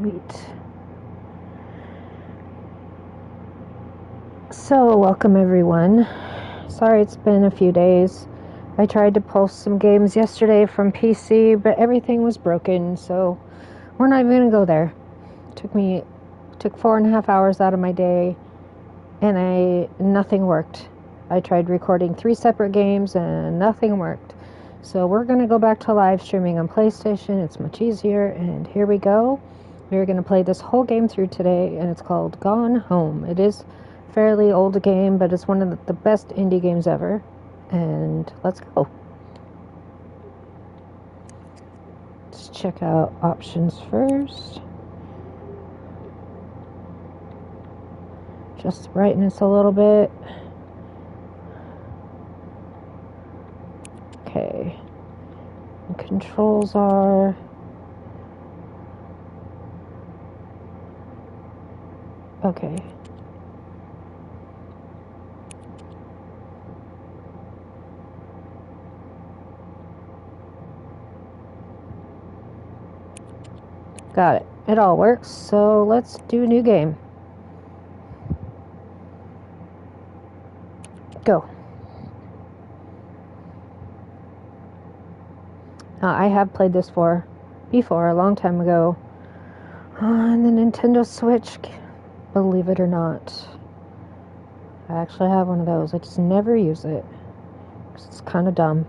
Sweet. So, welcome everyone. Sorry it's been a few days. I tried to post some games yesterday from PC, but everything was broken, so we're not even gonna go there. Took 4.5 hours out of my day, and nothing worked. I tried recording 3 separate games and nothing worked. So we're gonna go back to live streaming on PlayStation. It's much easier, and here we go. We're gonna play this whole game through today, and it's called Gone Home. It is a fairly old game, but it's one of the best indie games ever. And let's go. Let's check out options first. Just the brightness a little bit. Okay. And controls are... Okay. Got it. It all works, so let's do a new game. Go. I have played this before, a long time ago, on the Nintendo Switch, believe it or not. I actually have one of those. I just never use it, 'cause it's kind of dumb.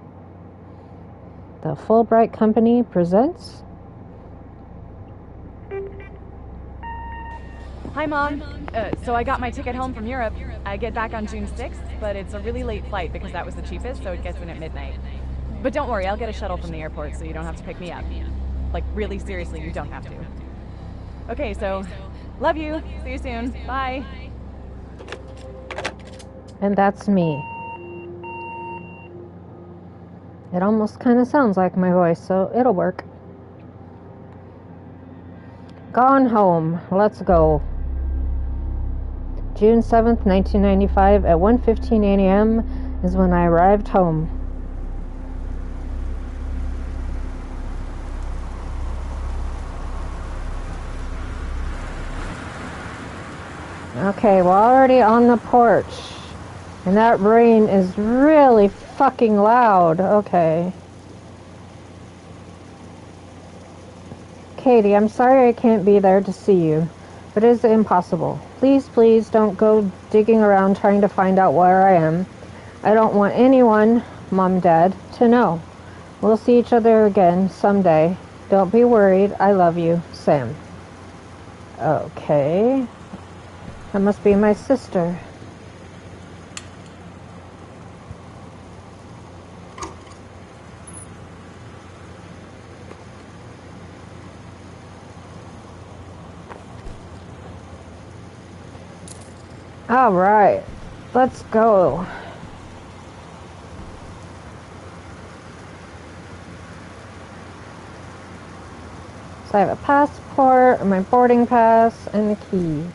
The Fulbright Company presents... Hi, Mom. So I got my ticket home from Europe. I get back on June 6th, but it's a really late flight because that was the cheapest, so it gets in at midnight. But don't worry, I'll get a shuttle from the airport so you don't have to pick me up. Like, really seriously, you don't have to. Okay, so, love you. See you soon. Bye. And that's me. It almost kind of sounds like my voice, so it'll work. Gone Home. Let's go. June 7th, 1995 at 1:15 a.m. is when I arrived home. Okay, we're already on the porch. And that rain is really fucking loud. Okay. Katie, I'm sorry I can't be there to see you, but it is impossible. Please don't go digging around trying to find out where I am. I don't want anyone, Mom, Dad, to know. We'll see each other again someday. Don't be worried. I love you, Sam. Okay. That must be my sister. All right, let's go. So I have a passport, my boarding pass, and a key.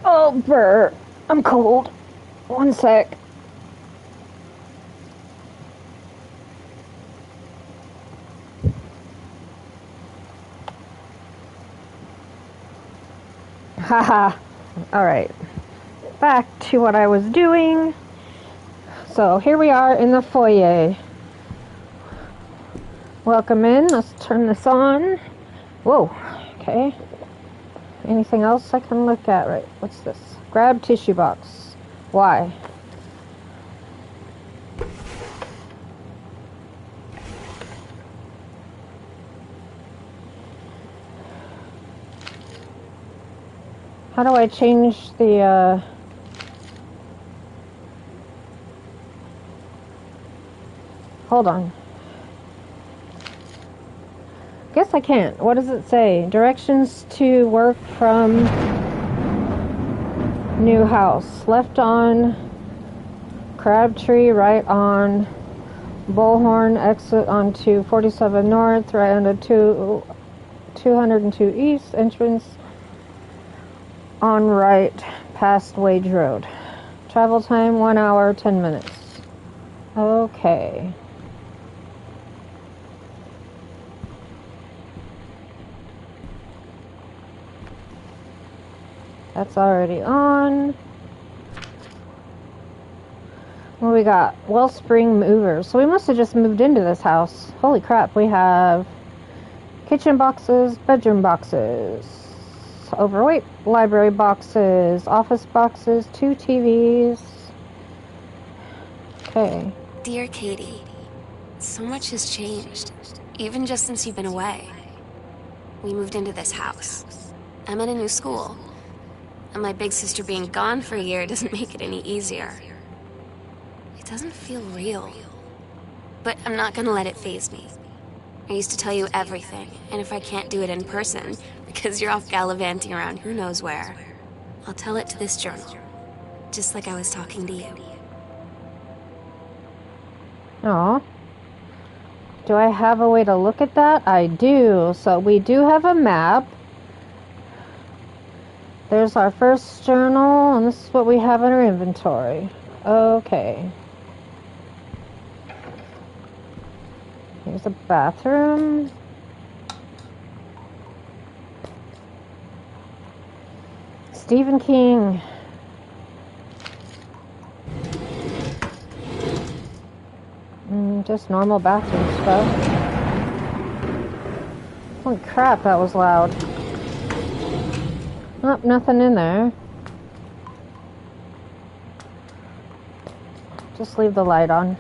Oh, brr, I'm cold. One sec. Haha. Alright. Back to what I was doing. So here we are in the foyer. Welcome in. Let's turn this on. Whoa. Okay. Anything else I can look at? Right. What's this? Grab tissue box. Why? How do I change the, Hold on. Guess I can't. What does it say? Directions to work from new house. Left on Crabtree, right on Bullhorn, exit onto 47 North, right onto 202 East, entrance on right past Wage Road. Travel time 1 hour 10 minutes. Okay. That's already on. What we got? Wellspring movers. So we must have just moved into this house. Holy crap, we have kitchen boxes, bedroom boxes, overweight library boxes, office boxes, 2 TVs. Okay. Dear Katie, so much has changed, even just since you've been away. We moved into this house. I'm in a new school, and my big sister being gone for a year doesn't make it any easier. It doesn't feel real, but I'm not gonna let it faze me. I used to tell you everything, and if I can't do it in person, because you're off gallivanting around who knows where, I'll tell it to this journal, just like I was talking to you. Aw. Do I have a way to look at that? I do. So we do have a map. There's our first journal, and this is what we have in our inventory. Okay. Here's a bathroom. Stephen King. Just normal bathroom stuff. Holy crap, that was loud. Oh, nothing in there. Just leave the light on.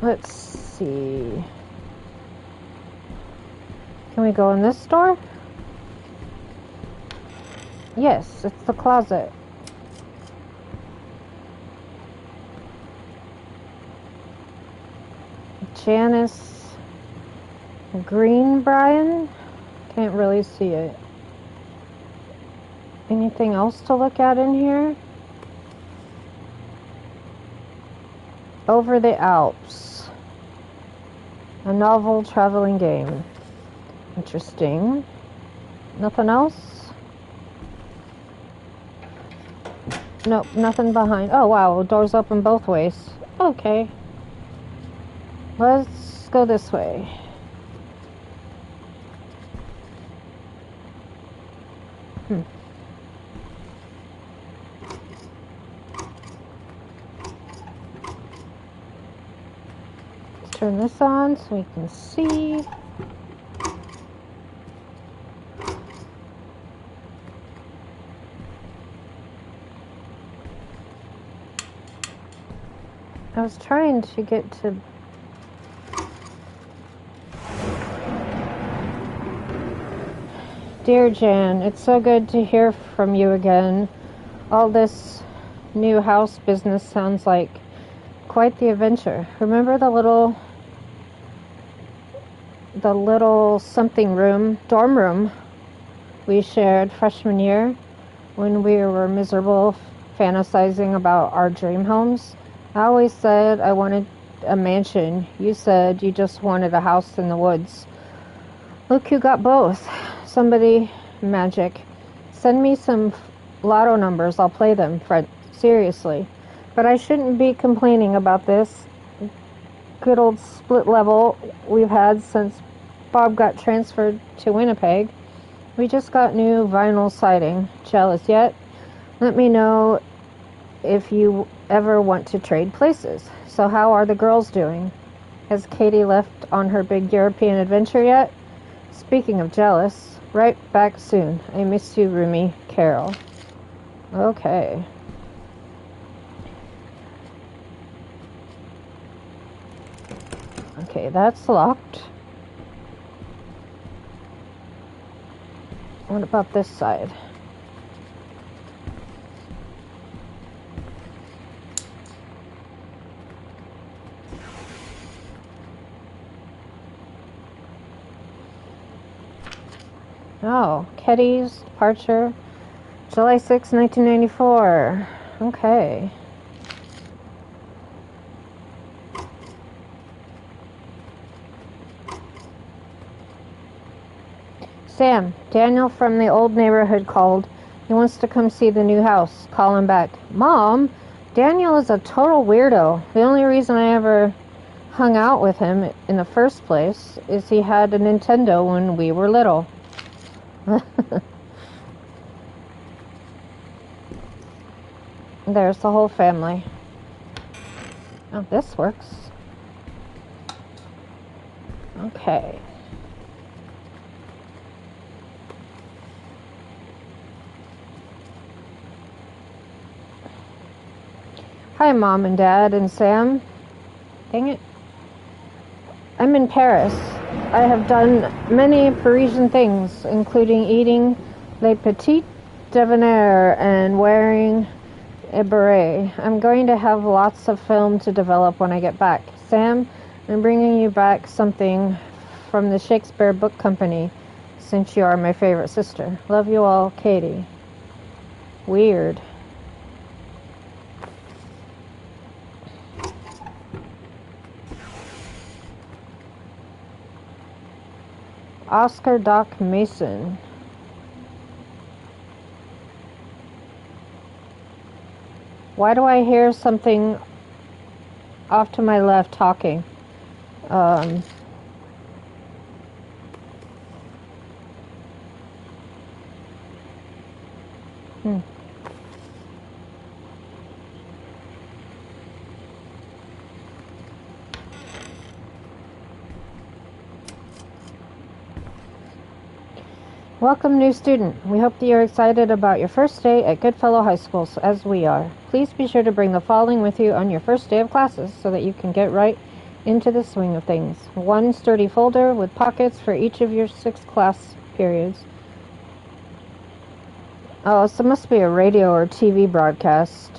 Let's see. Can we go in this door? Yes, it's the closet. Janice Greenbrian? Can't really see it. Anything else to look at in here? Over the Alps. A novel traveling game. Interesting. Nothing else? Nope, nothing behind. Oh wow, doors open both ways. Okay. Let's go this way. Let's turn this on so we can see. I was trying to get to... Dear Jan, it's so good to hear from you again. All this new house business sounds like quite the adventure. Remember the little something room, dorm room we shared freshman year when we were miserable, fantasizing about our dream homes? I always said I wanted a mansion. You said you just wanted a house in the woods. Look who got both. Somebody magic. Send me some lotto numbers. I'll play them, Fred. Seriously. But I shouldn't be complaining about this good old split level we've had since Bob got transferred to Winnipeg. We just got new vinyl siding. Jealous yet? Let me know if you ever want to trade places. So how are the girls doing? Has Katie left on her big European adventure yet? Speaking of jealous, right back soon. I miss you, Rumi. Carol. Okay. Okay, that's locked. What about this side? Oh, Ketty's departure, July 6, 1994. Okay. Sam, Daniel from the old neighborhood called. He wants to come see the new house. Call him back. Mom, Daniel is a total weirdo. The only reason I ever hung out with him in the first place is he had a Nintendo when we were little. There's the whole family. Oh, this works. Okay. Hi, Mom and Dad and Sam. Dang it. I'm in Paris. I have done many Parisian things, including eating les petits déjeuners and wearing a beret. I'm going to have lots of film to develop when I get back. Sam, I'm bringing you back something from the Shakespeare Book Company, since you are my favorite sister. Love you all, Katie. Weird. Oscar Doc Mason. Why do I hear something off to my left talking? Welcome, new student. We hope that you're excited about your first day at Goodfellow High School, as we are. Please be sure to bring the following with you on your first day of classes so that you can get right into the swing of things. One sturdy folder with pockets for each of your 6 class periods. Oh, so it must be a radio or TV broadcast.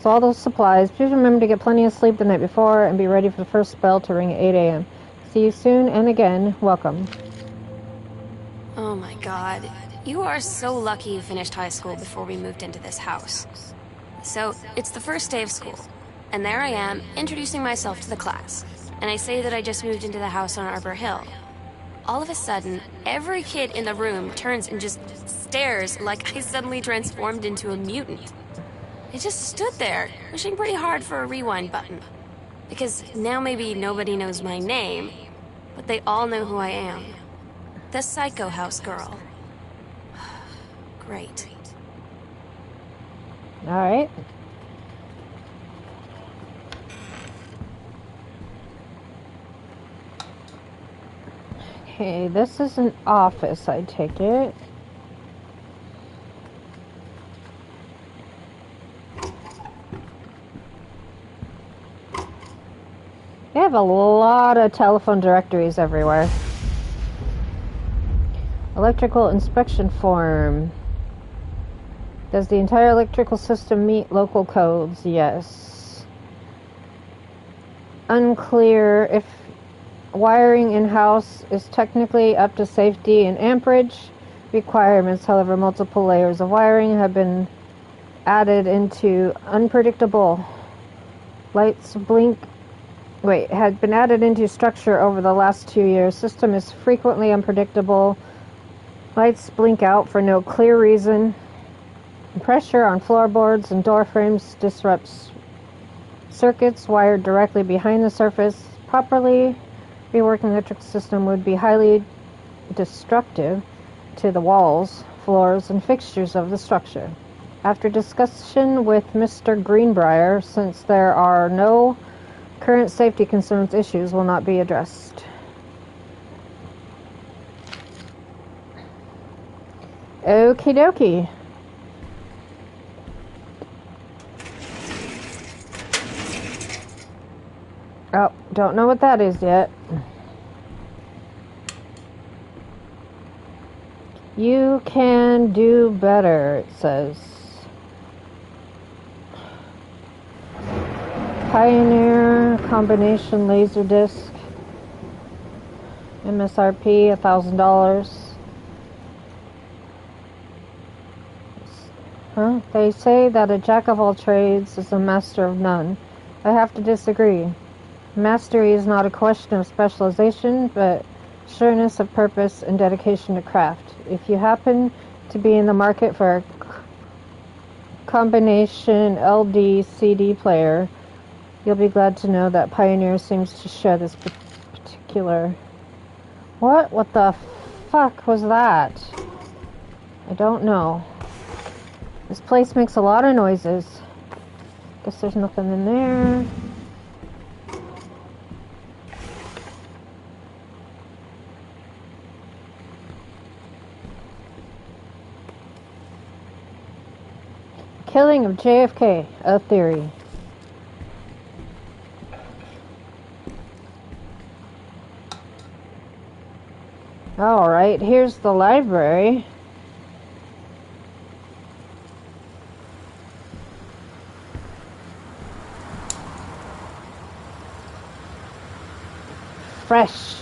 So all those supplies. Please remember to get plenty of sleep the night before and be ready for the first bell to ring at 8 a.m. See you soon, and again, welcome. Oh my god. You are so lucky you finished high school before we moved into this house. So, it's the first day of school, and there I am, introducing myself to the class. And I say that I just moved into the house on Arbor Hill. All of a sudden, every kid in the room turns and just stares like I suddenly transformed into a mutant. I just stood there, wishing pretty hard for a rewind button. Because now maybe nobody knows my name, but they all know who I am. The Psycho House girl. Great. Alright. Okay, this is an office, I take it. They have a lot of telephone directories everywhere. Electrical inspection form. Does the entire electrical system meet local codes? Yes. Unclear if wiring in-house is technically up to safety and amperage requirements. However, multiple layers of wiring have been added into unpredictable lights blink. Had been added into structure over the last 2 years. System is frequently unpredictable. Lights blink out for no clear reason. Pressure on floorboards and door frames disrupts circuits wired directly behind the surface. Properly reworking the electrical system would be highly destructive to the walls, floors, and fixtures of the structure. After discussion with Mr. Greenbrier, since there are no current safety concerns, issues will not be addressed. Okie dokie. Oh, don't know what that is yet. You can do better, it says. Pioneer combination laser disc. MSRP $1,000. Huh? They say that a jack of all trades is a master of none. I have to disagree. Mastery is not a question of specialization, but sureness of purpose, and dedication to craft. If you happen to be in the market for a combination LD CD player, you'll be glad to know that Pioneer seems to share this particular... What the fuck was that? I don't know. This place makes a lot of noises. Guess there's nothing in there. Killing of JFK, a theory. Alright, here's the library. Fresh.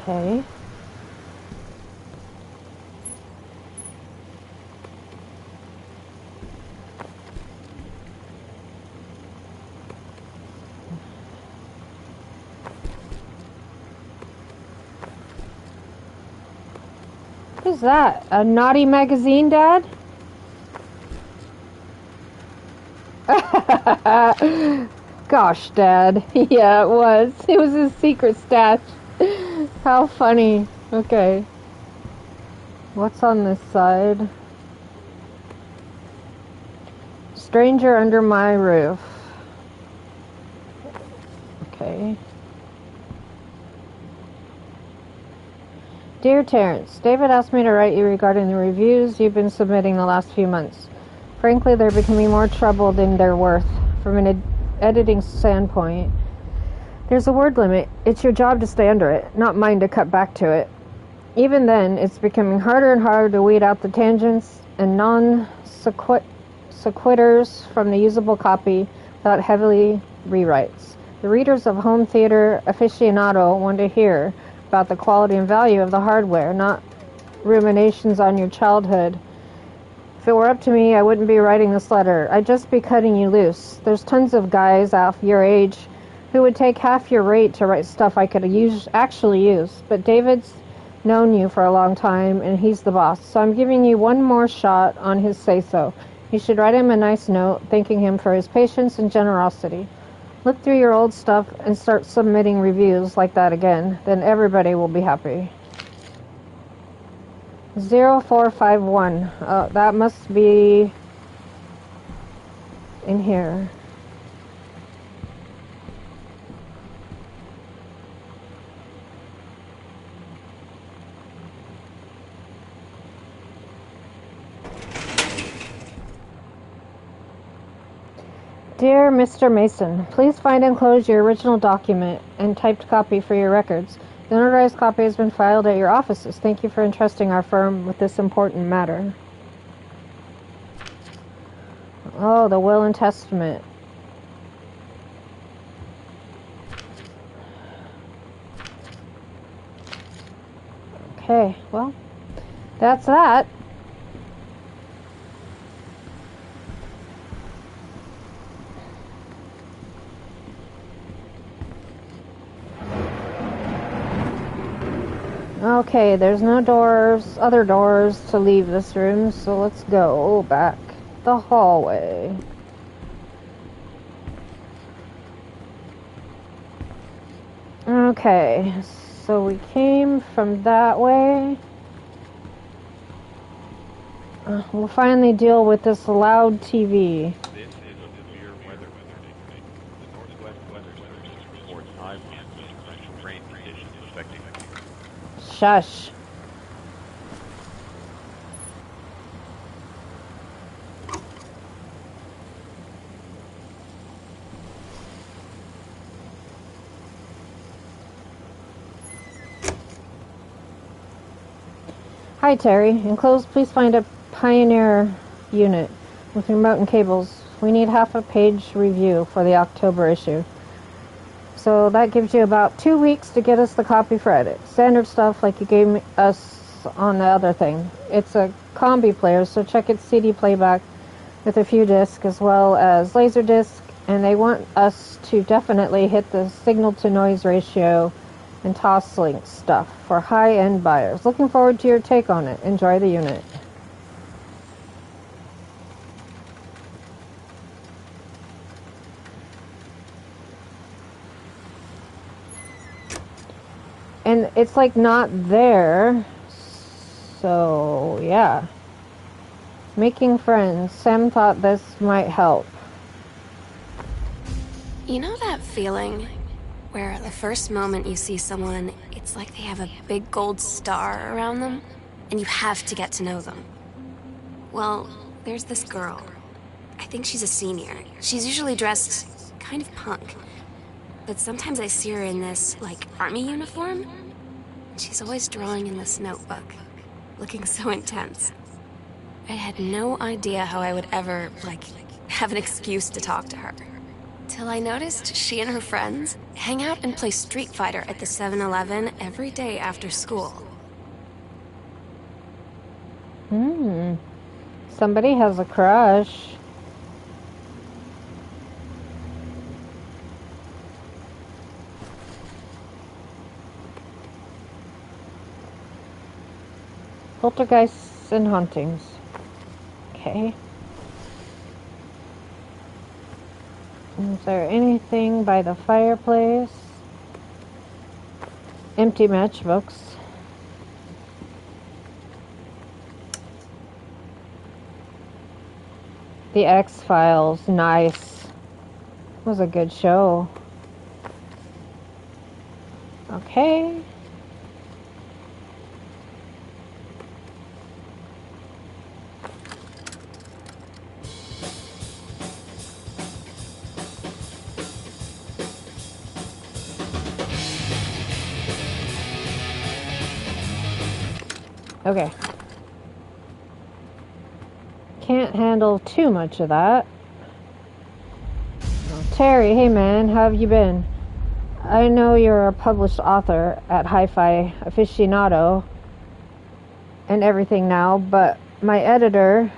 Okay. What is that? A naughty magazine, Dad? Gosh, Dad. Yeah, it was. It was his secret stash. How funny. Okay. What's on this side? Stranger under my roof. Okay. Dear Terrence, David asked me to write you regarding the reviews you've been submitting the last few months. Frankly, they're becoming more trouble than they're worth. From an editing standpoint, there's a word limit. It's your job to stay under it, not mine to cut back to it. Even then, it's becoming harder and harder to weed out the tangents and non-sequiturs from the usable copy without heavily rewrites. The readers of Home Theater Aficionado want to hear about the quality and value of the hardware, not ruminations on your childhood. If it were up to me, I wouldn't be writing this letter. I'd just be cutting you loose. There's tons of guys off your age who would take half your rate to write stuff I could actually use. But David's known you for a long time, and he's the boss. So I'm giving you one more shot on his say-so. You should write him a nice note, thanking him for his patience and generosity. Look through your old stuff and start submitting reviews like that again. Then everybody will be happy. 0451. That must be in here. Dear Mr. Mason, please find and enclose your original document and typed copy for your records. The notarized copy has been filed at your offices. Thank you for entrusting our firm with this important matter. Oh, the will and testament. Okay, well, that's that. Okay, there's no other doors to leave this room, so let's go back the hallway. Okay, so we came from that way. We'll finally deal with this loud TV. This is a severe weather warning. The Northwest Weather Service reports high winds and torrential rain conditions affecting the Shush. Hi, Terry. Enclosed, please find a Pioneer unit with remote and cables. We need half a page review for the October issue. So that gives you about 2 weeks to get us the copy for edit. Standard stuff like you gave us on the other thing. It's a combi player, so check its CD playback with a few discs as well as laser disc and they want us to definitely hit the signal-to-noise ratio and toss-link stuff for high-end buyers. Looking forward to your take on it. Enjoy the unit. And it's like not there. So, yeah. Making friends. Sam thought this might help. You know that feeling where the first moment you see someone, it's like they have a big gold star around them, and you have to get to know them? Well, there's this girl. I think she's a senior. She's usually dressed kind of punk. But sometimes I see her in this, like, army uniform. She's always drawing in this notebook, looking so intense. I had no idea how I would ever, like, have an excuse to talk to her. Till I noticed she and her friends hang out and play Street Fighter at the 7-Eleven every day after school. Somebody has a crush. Poltergeists and hauntings. Okay. Is there anything by the fireplace? Empty matchbooks. The X-Files. Nice. It was a good show. Okay. Okay. Can't handle too much of that. Oh, Terry, hey man, how have you been? I know you're a published author at Hi-Fi Aficionado and everything now, but my editor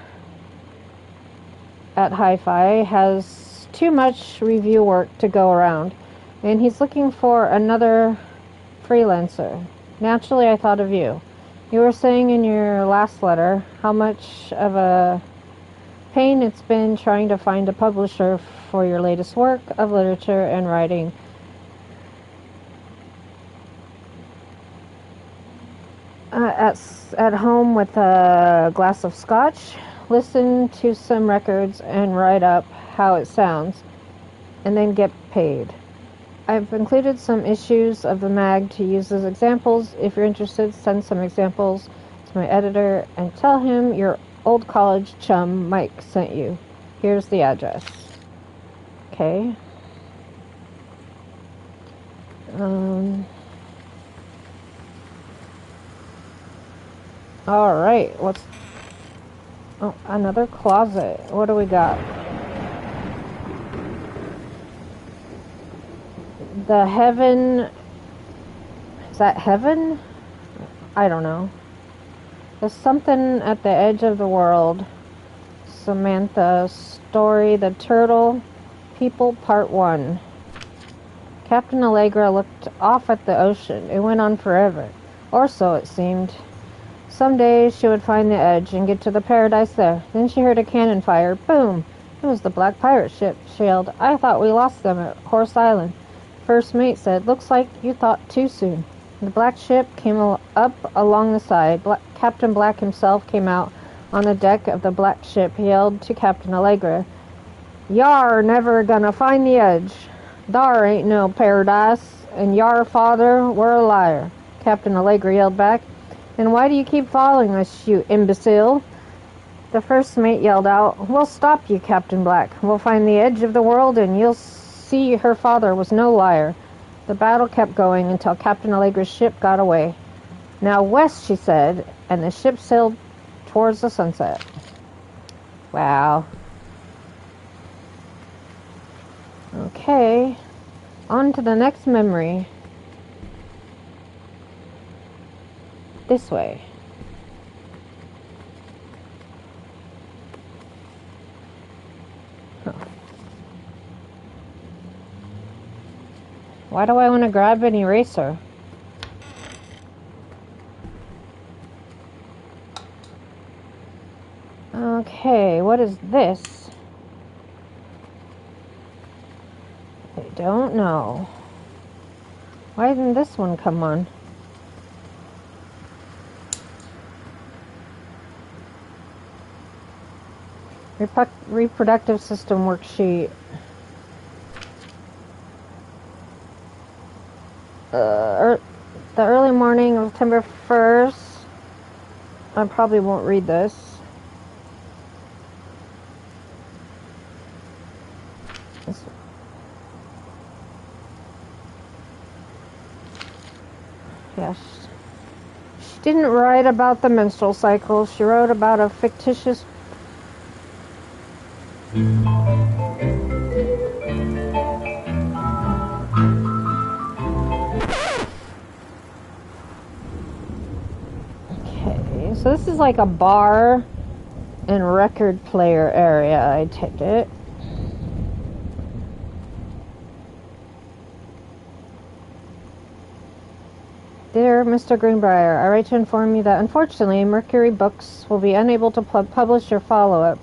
at Hi-Fi has too much review work to go around, and he's looking for another freelancer. Naturally, I thought of you. You were saying in your last letter how much of a pain it's been trying to find a publisher for your latest work of literature and writing. At home with a glass of scotch, listen to some records and write up how it sounds, and then get paid. I've included some issues of the mag to use as examples. If you're interested, send some examples to my editor and tell him your old college chum Mike sent you. Here's the address. Okay. All right. Oh, another closet. What do we got? The heaven. Is that heaven? I don't know. There's something at the edge of the world. Samantha Story, The Turtle People, Part 1. Captain Allegra looked off at the ocean. It went on forever. Or so it seemed. Someday she would find the edge and get to the paradise there. Then she heard a cannon fire. Boom! It was the black pirate ship. She yelled, I thought we lost them at Horse Island. First mate said, looks like you thought too soon. The black ship came up along the side. Captain Black himself came out on the deck of the black ship. He yelled to Captain Allegra, Yar never gonna find the edge. Dar ain't no paradise, and yar father were a liar. Captain Allegra yelled back, then why do you keep following us, you imbecile? The first mate yelled out, we'll stop you, Captain Black. We'll find the edge of the world, and you'll see her father was no liar. The battle kept going until Captain Allegra's ship got away. Now west, she said, and the ship sailed towards the sunset. Wow. Okay. On to the next memory. This way. Huh. Why do I want to grab an eraser? Okay, what is this? I don't know. Why didn't this one come on? Reproductive system worksheet. The early morning of September 1st. I probably won't read this. Yes. She didn't write about the menstrual cycle. She wrote about a fictitious... Okay, so this is like a bar and record player area, I take it. Dear Mr. Greenbrier, I write to inform you that unfortunately Mercury Books will be unable to publish your follow-up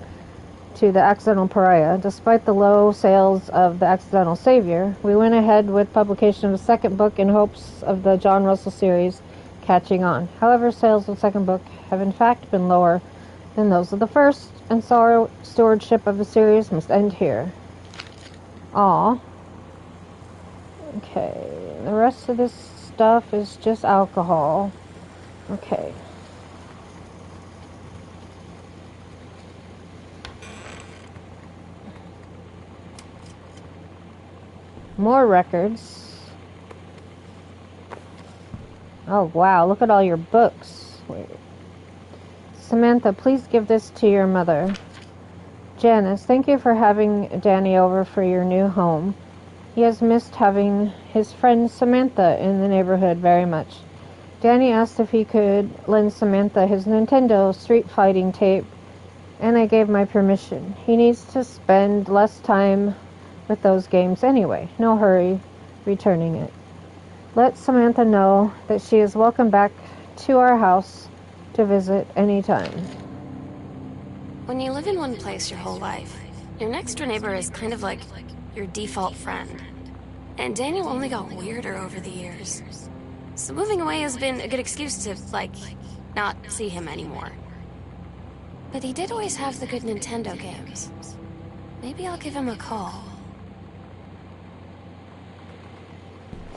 to The Accidental Pariah. Despite the low sales of The Accidental Savior, we went ahead with publication of a second book in hopes of the John Russell series catching on. However, sales of the second book have in fact been lower than those of the first, and so stewardship of the series must end here. Aw. Okay, the rest of this stuff is just alcohol. Okay. More records. Oh wow, look at all your books. Wait. Samantha, please give this to your mother. Janice, thank you for having Danny over for your new home. He has missed having his friend Samantha in the neighborhood very much. Danny asked if he could lend Samantha his Nintendo Street Fighting tape, and I gave my permission. He needs to spend less time with those games anyway. No hurry returning it. Let Samantha know that she is welcome back to our house to visit anytime. When you live in one place your whole life, your next door neighbor is kind of like your default friend. And Daniel only got weirder over the years. So moving away has been a good excuse to, like, not see him anymore. But he did always have the good Nintendo games. Maybe I'll give him a call.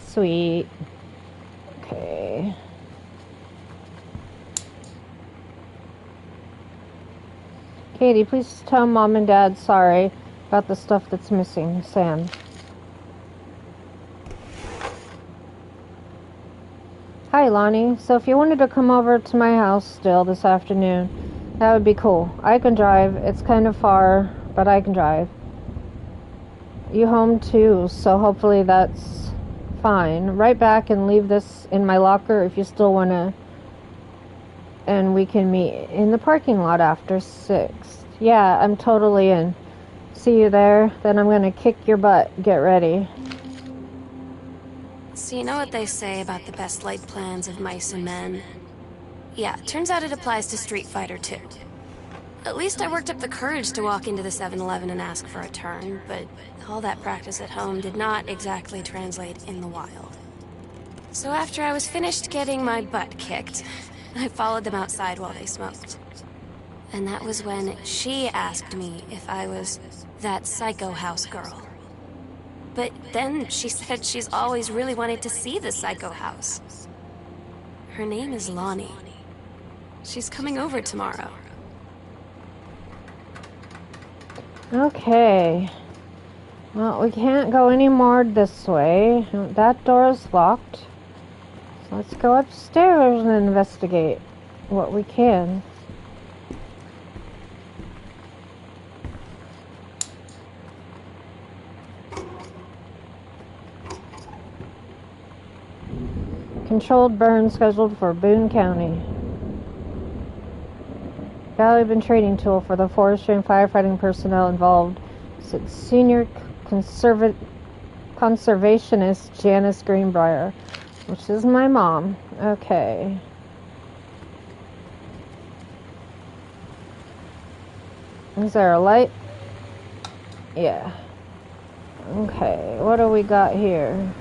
Sweet. Okay. Katie, please tell Mom and Dad sorry about the stuff that's missing. Sam. Hi, Lonnie. So if you wanted to come over to my house still this afternoon, that would be cool. I can drive. It's kind of far, but I can drive. You home too, so hopefully that's fine. Write back and leave this in my locker if you still want to. And we can meet in the parking lot after 6. Yeah, I'm totally in. See you there. Then I'm going to kick your butt. Get ready. So you know what they say about the best laid plans of mice and men? Yeah, turns out it applies to Street Fighter too. At least I worked up the courage to walk into the 7-Eleven and ask for a turn, but all that practice at home did not exactly translate in the wild. So after I was finished getting my butt kicked, I followed them outside while they smoked. And that was when she asked me if I was that psycho house girl. But then she said she's always really wanted to see the psycho house. Her name is Lonnie. She's coming over tomorrow. Okay. Well, we can't go any more this way. That door is locked. So let's go upstairs and investigate what we can. Controlled burn scheduled for Boone County. Valuable training tool for the forestry and firefighting personnel involved. Senior Conservationist Janice Greenbrier, which is my mom. Okay. Is there a light? Yeah. Okay, what do we got here?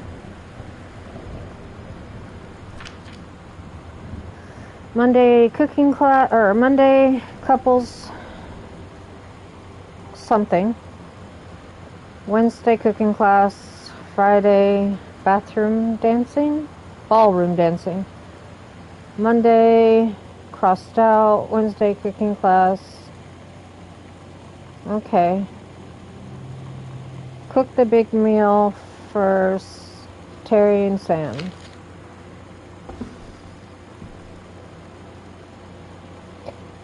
Monday cooking class, or Monday couples something. Wednesday cooking class. Friday bathroom dancing? Ballroom dancing. Monday crossed out. Wednesday cooking class. Okay. Cook the big meal for Terry and Sam.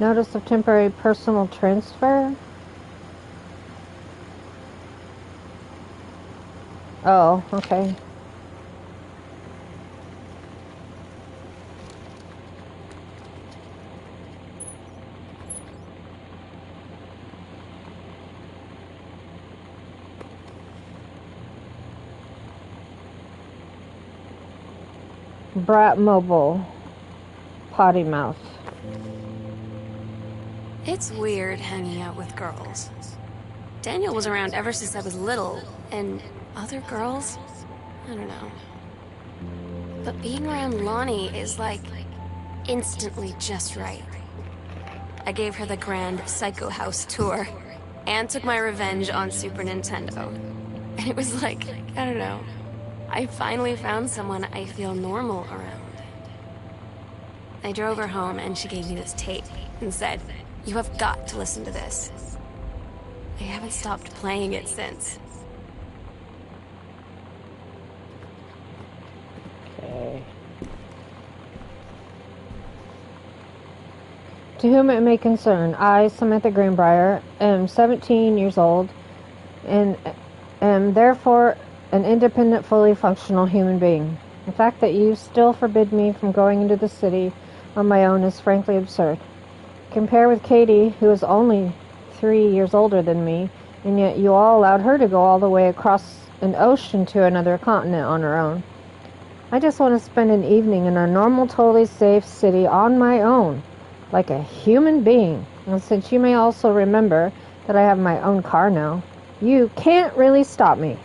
Notice of temporary personal transfer. Oh, okay. Brat Mobile. Potty mouth. It's weird hanging out with girls. Daniel was around ever since I was little, and other girls? I don't know. But being around Lonnie is like instantly just right. I gave her the grand Psycho House tour and took my revenge on Super Nintendo. And it was like, I don't know. I finally found someone I feel normal around. I drove her home and she gave me this tape and said, "You have got to listen to this." I haven't stopped playing it since. Okay. To whom it may concern, I, Samantha Greenbrier, am 17 years old and am therefore an independent, fully functional human being. The fact that you still forbid me from going into the city on my own is frankly absurd. Compare with Katie, who is only 3 years older than me, and yet you all allowed her to go all the way across an ocean to another continent on her own. I just want to spend an evening in a normal, totally safe city on my own, like a human being. And since you may also remember that I have my own car now, you can't really stop me.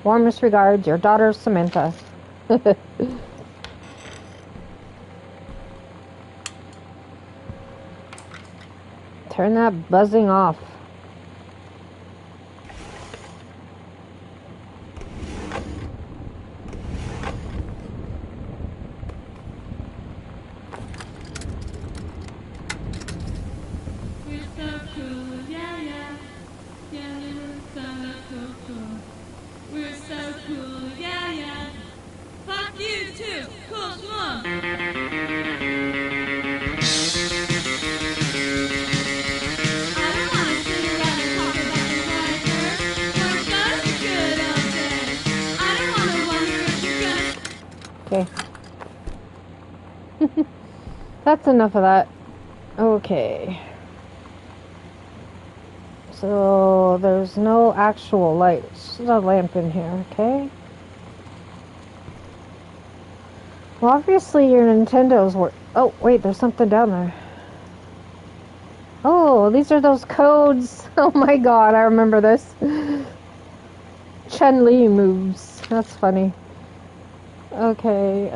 Warmest regards, your daughter, Samantha. Turn that buzzing off. We're so cool, yeah, yeah. Yeah, we're so cool. We're so cool, yeah, yeah. Fuck you too, cool schlong. I don't wanna sit around and talk about the water. We're so good all day. I don't wanna wonder if you're gonna. Okay. That's enough of that. Okay. So there's no actual light. There's a lamp in here, okay? Well, obviously your Nintendo's work. Oh, wait, there's something down there. Oh, these are those codes. Oh my god, I remember this. Chun-Li moves. That's funny. Okay,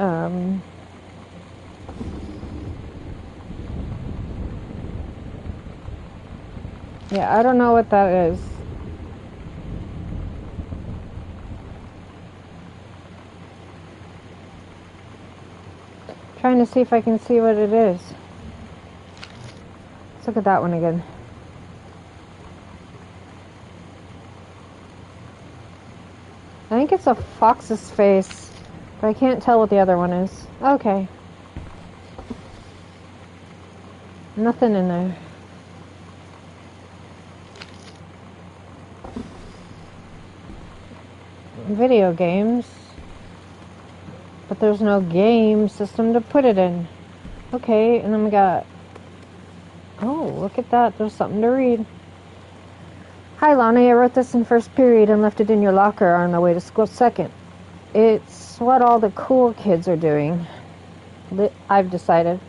yeah, I don't know what that is. Trying to see if I can see what it is. Let's look at that one again. I think it's a fox's face, but I can't tell what the other one is. Okay. Nothing in there. Video games. But there's no game system to put it in. Okay, and then we got... Oh, look at that. There's something to read. Hi, Lonnie. I wrote this in first period and left it in your locker on the way to school second. It's what all the cool kids are doing. I've decided.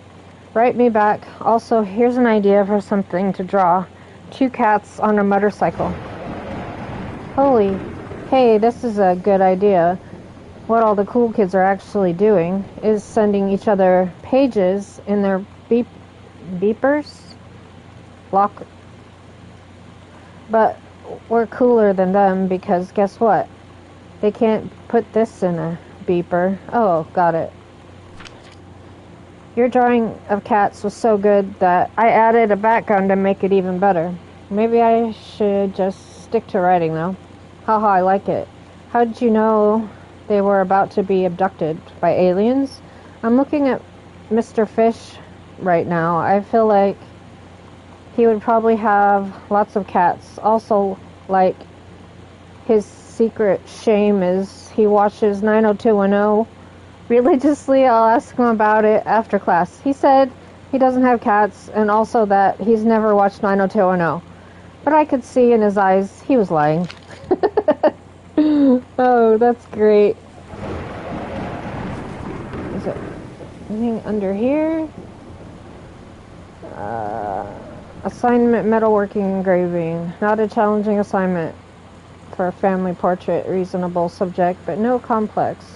Write me back. Also, here's an idea for something to draw. 2 cats on a motorcycle. Holy. Hey, this is a good idea. What all the cool kids are actually doing is sending each other pages in their beepers? Lock. But we're cooler than them because guess what? They can't put this in a beeper. Oh, got it. Your drawing of cats was so good that I added a background to make it even better. Maybe I should just stick to writing though. Haha, I like it. How did you know they were about to be abducted by aliens? I'm looking at Mr. Fish right now. I feel like he would probably have lots of cats. Also, like, his secret shame is he watches 90210 religiously. I'll ask him about it after class. He said he doesn't have cats and also that he's never watched 90210. But I could see in his eyes he was lying. Oh, that's great. Is it anything under here? Assignment metalworking engraving. Not a challenging assignment for a family portrait. Reasonable subject, but no complex.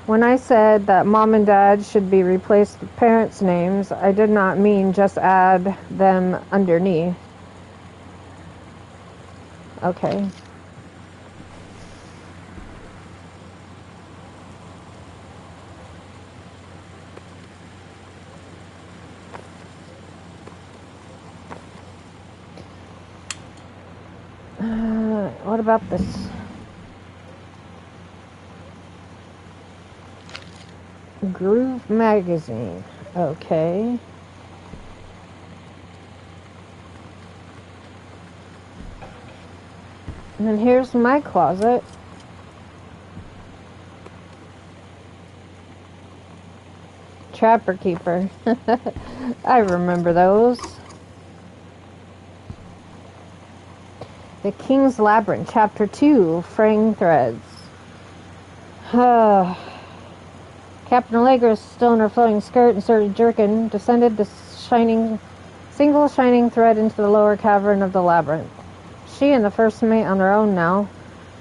When I said that mom and dad should be replaced with parents' names, I did not mean just add them underneath. Okay. What about this? Groove magazine. Okay. And then here's my closet. Trapper Keeper. I remember those. The King's Labyrinth, Chapter 2, Fraying Threads. Captain Allegra, still in her flowing skirt and started jerkin, descended the single shining thread into the lower cavern of the labyrinth. She and the first mate, on their own now,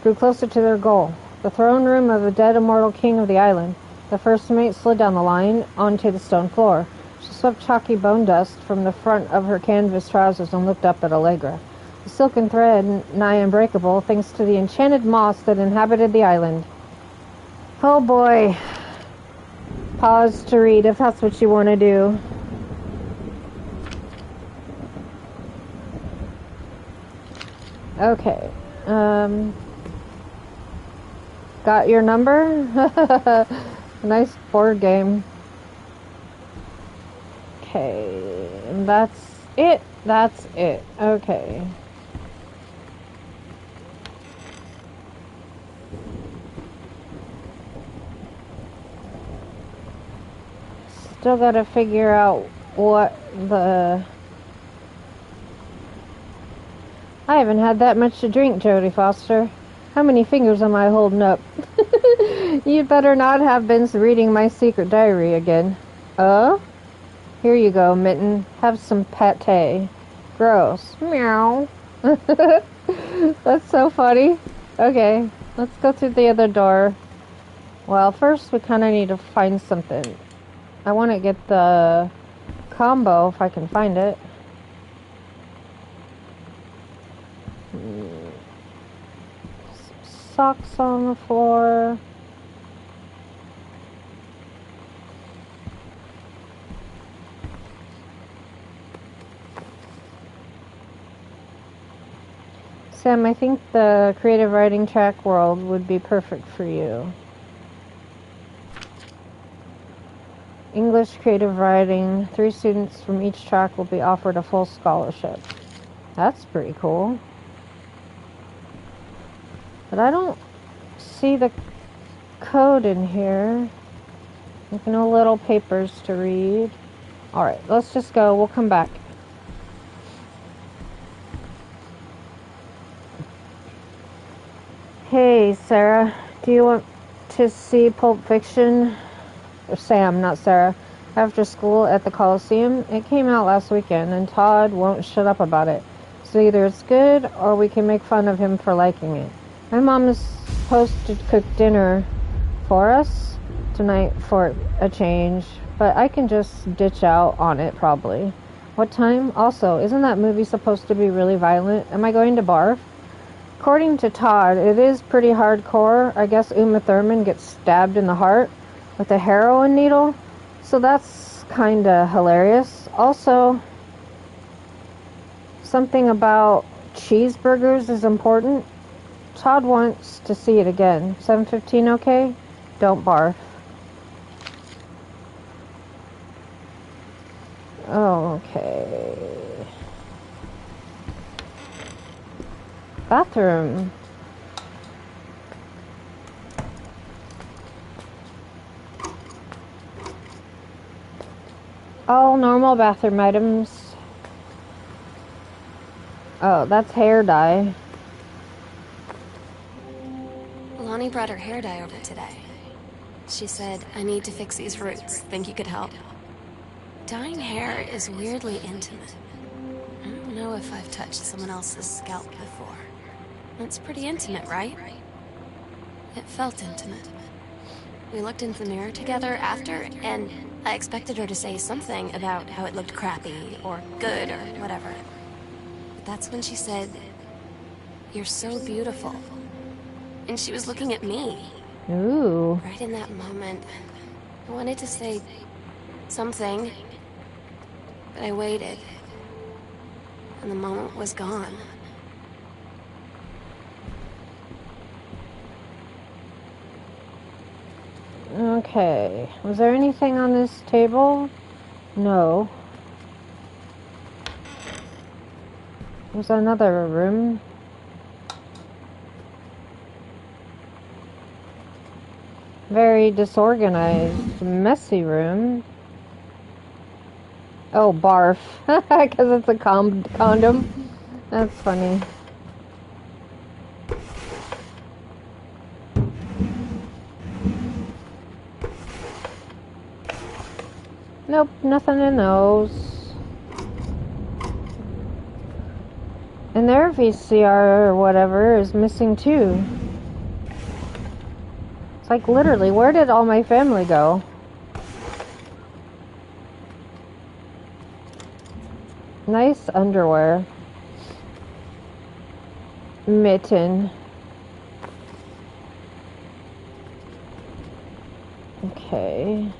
drew closer to their goal, the throne room of the dead immortal king of the island. The first mate slid down the line onto the stone floor. She swept chalky bone dust from the front of her canvas trousers and looked up at Allegra. The silken thread, nigh unbreakable, thanks to the enchanted moss that inhabited the island. Oh boy. Pause to read if that's what you want to do. Okay. Got your number? Nice board game. Okay. And that's it. That's it. Okay. Still gotta figure out what the... I haven't had that much to drink, Jodie Foster. How many fingers am I holding up? You'd better not have been reading my secret diary again. Here you go, Mitten. Have some pate. Gross. Meow. That's so funny. Okay, let's go through the other door. Well, first we kind of need to find something. I want to get the combo if I can find it. Socks on the floor. Sam, I think the creative writing track world would be perfect for you. English creative writing. 3 students from each track will be offered a full scholarship. That's pretty cool. But I don't see the code in here. Like no little papers to read. Alright, let's just go. We'll come back. Hey, Sarah, do you want to see Pulp Fiction? Or Sam, not Sarah. After school at the Coliseum. It came out last weekend, and Todd won't shut up about it. So either it's good, or we can make fun of him for liking it. My mom is supposed to cook dinner for us tonight for a change, but I can just ditch out on it probably. What time? Also, isn't that movie supposed to be really violent? Am I going to barf? According to Todd, it is pretty hardcore. I guess Uma Thurman gets stabbed in the heart with a heroin needle, so that's kinda hilarious. Also, something about cheeseburgers is important. Todd wants to see it again. 7:15, okay? Don't barf. Okay. Bathroom. All normal bathroom items. Oh, that's hair dye. Lonnie brought her hair dye over today. She said, I need to fix these roots. Think you could help? Dyeing hair is weirdly intimate. I don't know if I've touched someone else's scalp before. It's pretty intimate, right? It felt intimate. We looked into the mirror together after, and I expected her to say something about how it looked crappy, or good, or whatever. But that's when she said, "You're so beautiful." And she was looking at me. Ooh. Right in that moment, I wanted to say something, but I waited. And the moment was gone. Okay. Was there anything on this table? No. There's another room. Very disorganized, messy room. Oh, barf. Because it's a condom. That's funny. Nope, nothing in those. And their VCR or whatever is missing too. It's like literally, where did all my family go? Nice underwear. Mitten. Okay.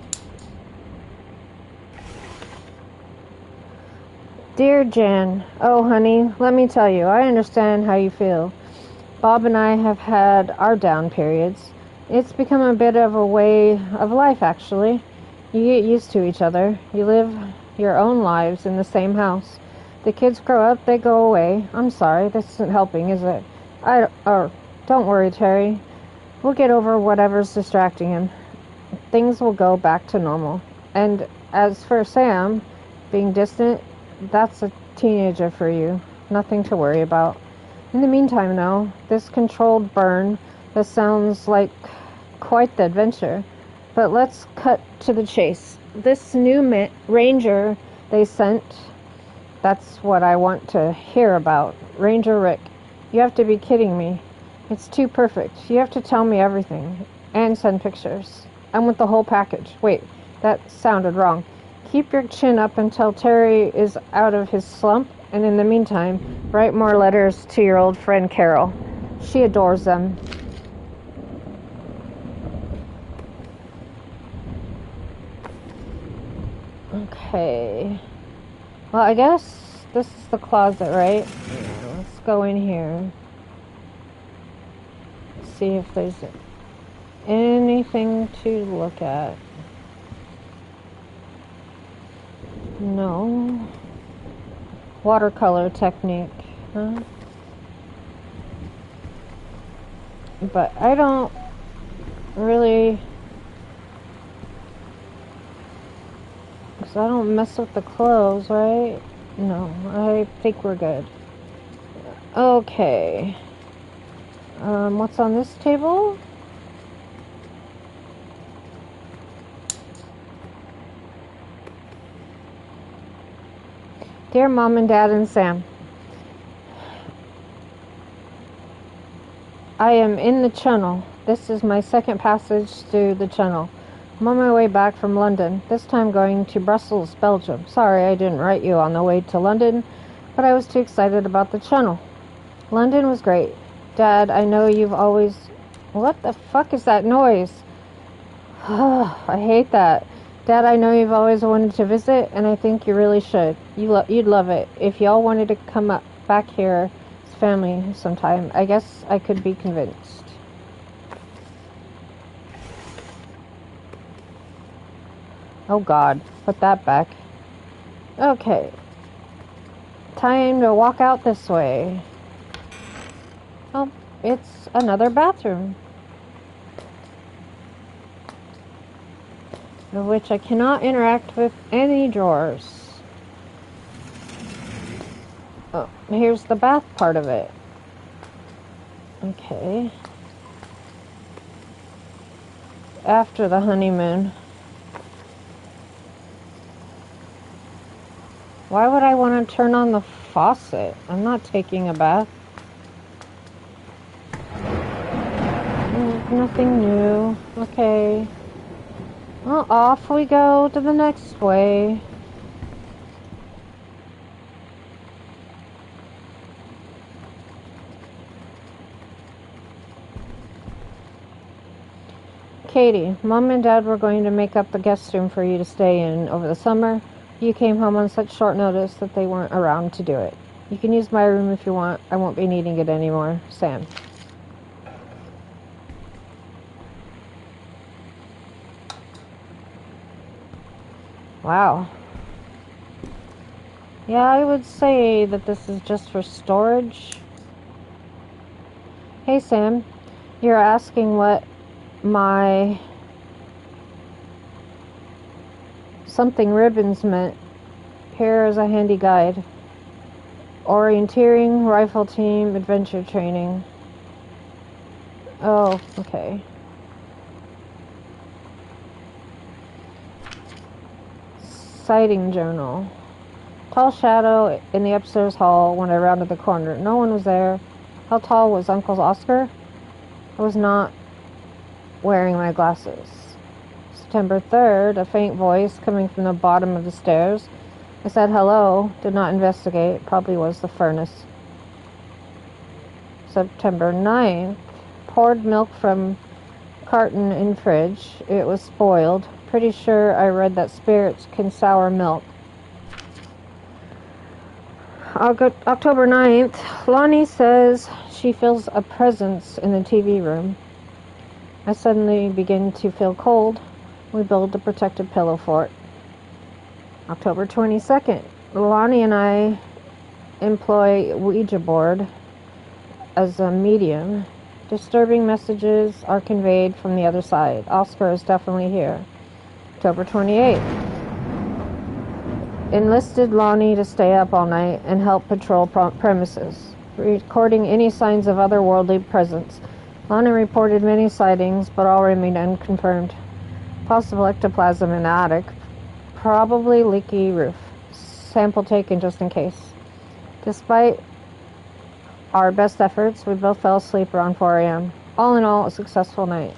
Dear Jan, oh honey, let me tell you, I understand how you feel. Bob and I have had our down periods. It's become a bit of a way of life, actually. You get used to each other. You live your own lives in the same house. The kids grow up, they go away. I'm sorry, this isn't helping, is it? Don't worry, Terry. We'll get over whatever's distracting him. Things will go back to normal. And as for Sam, being distant, that's a teenager for you. Nothing to worry about. In the meantime, though, this controlled burn, this sounds like quite the adventure. But let's cut to the chase. This new ranger they sent, that's what I want to hear about. Ranger Rick. You have to be kidding me. It's too perfect. You have to tell me everything. And send pictures. I want the whole package. Wait, that sounded wrong. Keep your chin up until Terry is out of his slump, and in the meantime, write more letters to your old friend Carol. She adores them. Okay. Well, I guess this is the closet, right? Yeah, let's go in here. See if there's anything to look at. No. Watercolor technique, huh? But I don't really... because I don't mess with the clothes, right? No, I think we're good. Okay. What's on this table? Dear Mom and Dad and Sam, I am in the Channel. This is my second passage through the Channel. I'm on my way back from London, this time going to Brussels, Belgium. Sorry I didn't write you on the way to London, but I was too excited about the Channel. London was great. Dad, I know you've always... What the fuck is that noise? I hate that. Dad, I know you've always wanted to visit, and I think you really should. You'd love it. If y'all wanted to come up back here as family sometime, I guess I could be convinced. Oh God, put that back. Okay. Time to walk out this way. Oh, it's another bathroom, of which I cannot interact with any drawers. Oh, here's the bath part of it. Okay. After the honeymoon. Why would I want to turn on the faucet? I'm not taking a bath. Nothing new. Okay. Well, off we go to the next way. Katie, Mom and Dad were going to make up the guest room for you to stay in over the summer. You came home on such short notice that they weren't around to do it. You can use my room if you want. I won't be needing it anymore. Sam. Wow. Yeah, I would say that this is just for storage. Hey Sam, you're asking what my something ribbons meant. Here is a handy guide. Orienteering, rifle team, adventure training. Oh, okay. Sighting journal. Tall shadow in the upstairs hall when I rounded the corner. No one was there. How tall was Uncle Oscar? I was not wearing my glasses. September 3rd, a faint voice coming from the bottom of the stairs. I said hello, did not investigate, probably was the furnace. September 9th, poured milk from carton in fridge. It was spoiled. Pretty sure I read that spirits can sour milk. October 9th, Lonnie says she feels a presence in the TV room. I suddenly begin to feel cold. We build a protective pillow fort. October 22nd, Lonnie and I employ Ouija board as a medium. Disturbing messages are conveyed from the other side. Oscar is definitely here. October 28th. Enlisted Lonnie to stay up all night and help patrol premises, recording any signs of otherworldly presence. Lonnie reported many sightings, but all remained unconfirmed. Possible ectoplasm in the attic. Probably leaky roof. Sample taken just in case. Despite our best efforts, we both fell asleep around 4 a.m. All in all, a successful night.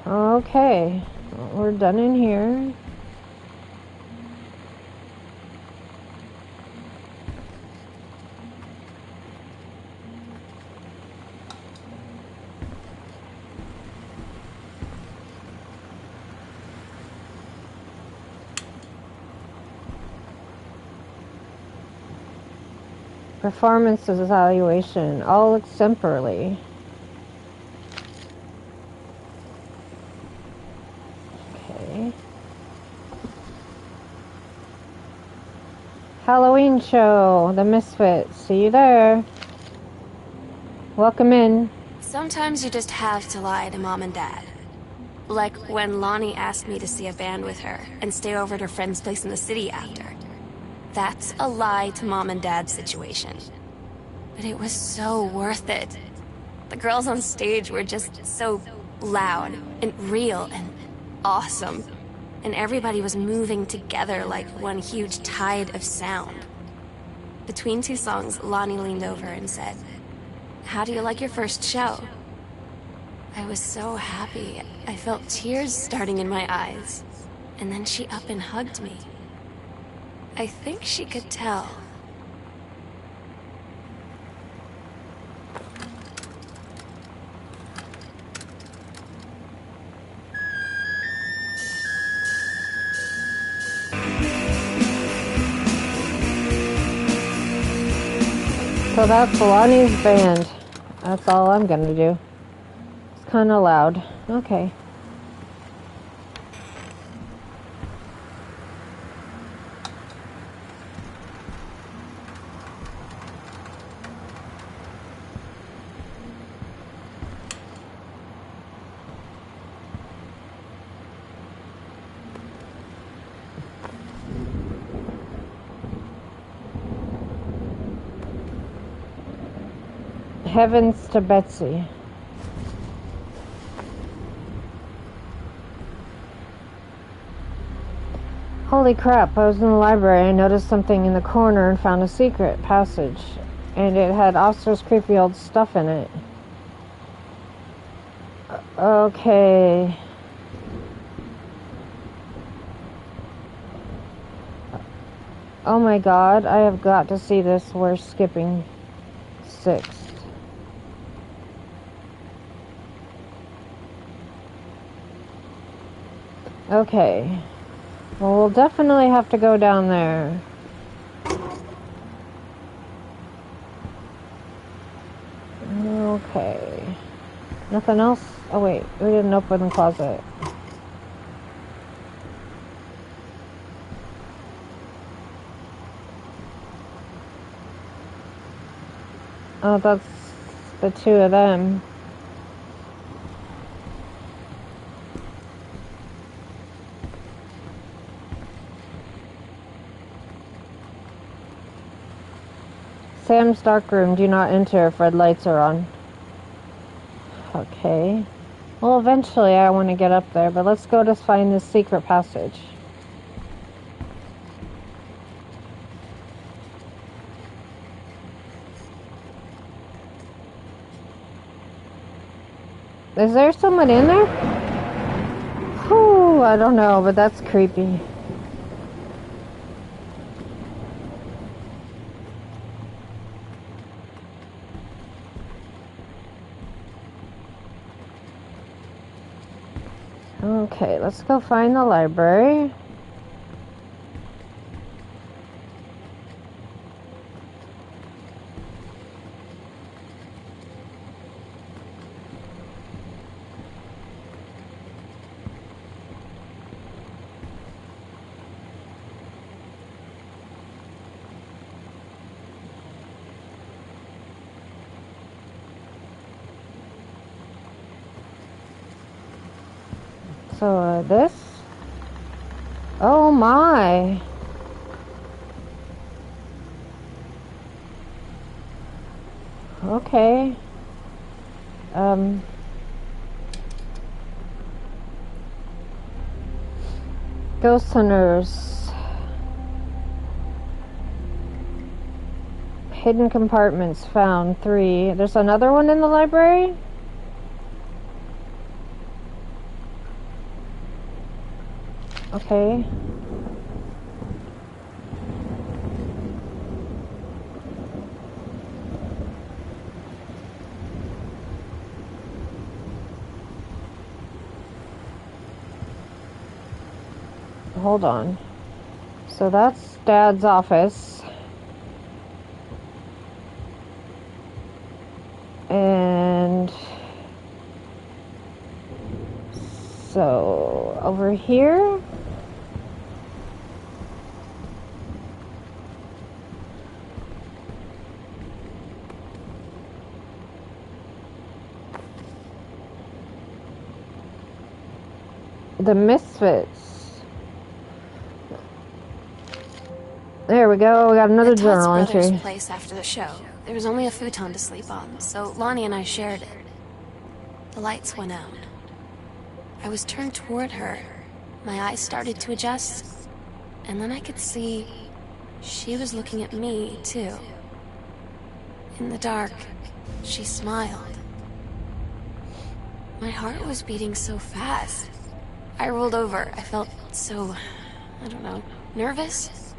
Okay, we're done in here. Performance evaluation, all exemplary. Okay. Halloween show, The Misfits. See you there. Welcome in. Sometimes you just have to lie to Mom and Dad. Like when Lonnie asked me to see a band with her and stay over at her friend's place in the city after. That's a lie to Mom and Dad's situation. But it was so worth it. The girls on stage were just so loud and real and awesome. And everybody was moving together like one huge tide of sound. Between two songs, Lonnie leaned over and said, "How do you like your first show?" I was so happy. I felt tears starting in my eyes. And then she up and hugged me. I think she could tell. So that's Lonnie's band. That's all I'm gonna do. It's kind of loud. Okay. Heavens to Betsy. Holy crap, I was in the library. I noticed something in the corner and found a secret passage. And it had Oscar's creepy old stuff in it. Okay. Oh my god, I have got to see this. We're skipping 6. Okay. Well, we'll definitely have to go down there. Okay. Nothing else? Oh wait, we didn't open the closet. Oh, that's the 2 of them. Sam's dark room. Do not enter if red lights are on. Okay. Well, eventually I want to get up there, but let's go to find this secret passage. Is there someone in there? Whew, I don't know, but that's creepy. Okay, let's go find the library. So, this? Oh my! Okay. Ghost Hunters. Hidden compartments found 3. There's another one in the library? Okay. Hold on. So that's Dad's office. And so over here. The Misfits. There we go. We got another At Todd's journal brother's entry. place after the show, there was only a futon to sleep on, so Lonnie and I shared it. The lights went out. I was turned toward her. My eyes started to adjust, and then I could see she was looking at me, too. In the dark, she smiled. My heart was beating so fast. I rolled over. I felt so, I don't know, nervous?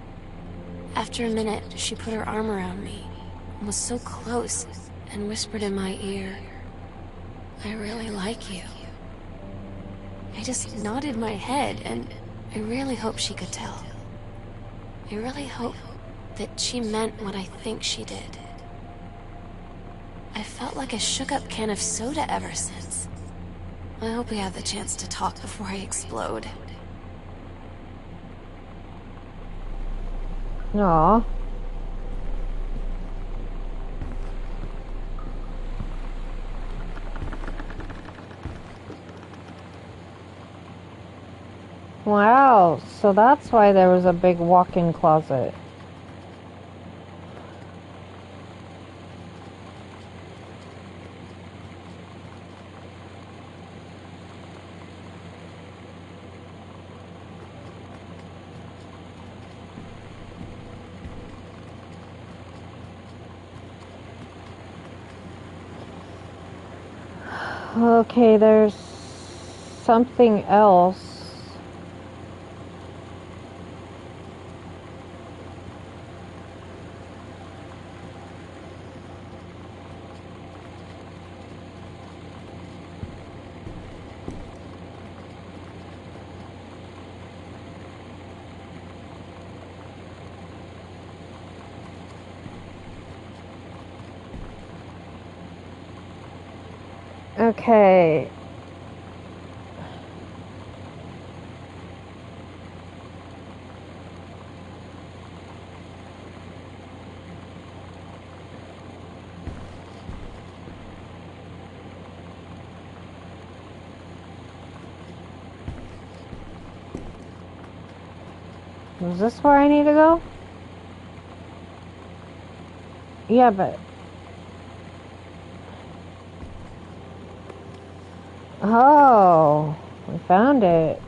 After a minute, she put her arm around me and was so close and whispered in my ear, "I really like you." I just nodded my head, and I really hope she could tell. I really hope that she meant what I think she did. I felt like a shook-up can of soda ever since. I hope we have the chance to talk before I explode. Aw. Wow, so that's why there was a big walk-in closet. Okay, there's something else. Okay. Is this where I need to go? Yeah, but... Oh, we found it.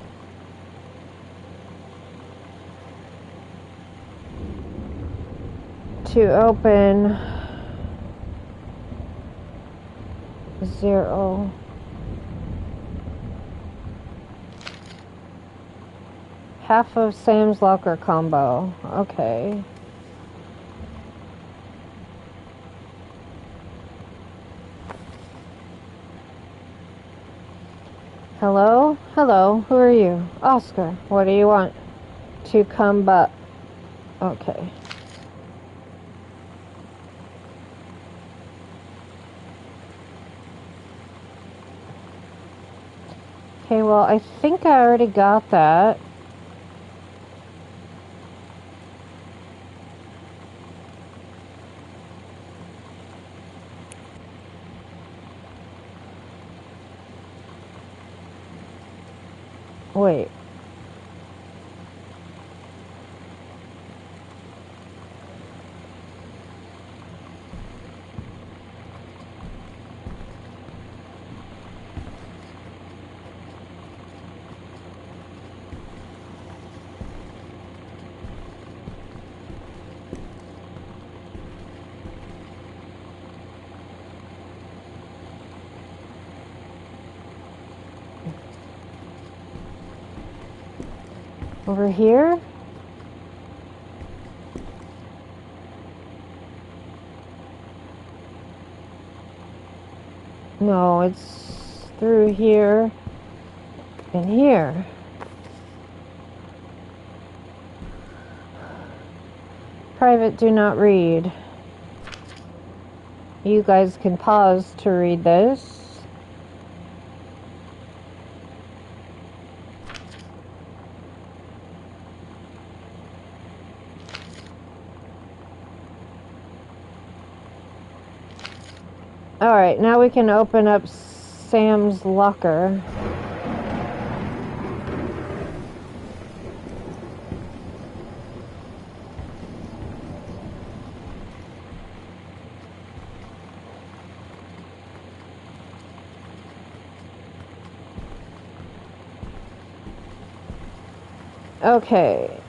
To open 0. Half of Sam's locker combo. Okay. Hello? Hello, who are you? Oscar, what do you want? To come but... Okay. Okay, well, I think I already got that. Wait. Over here? No, it's through here and here. Private, do not read. You guys can pause to read this. Alright, now we can open up Sam's locker. Okay.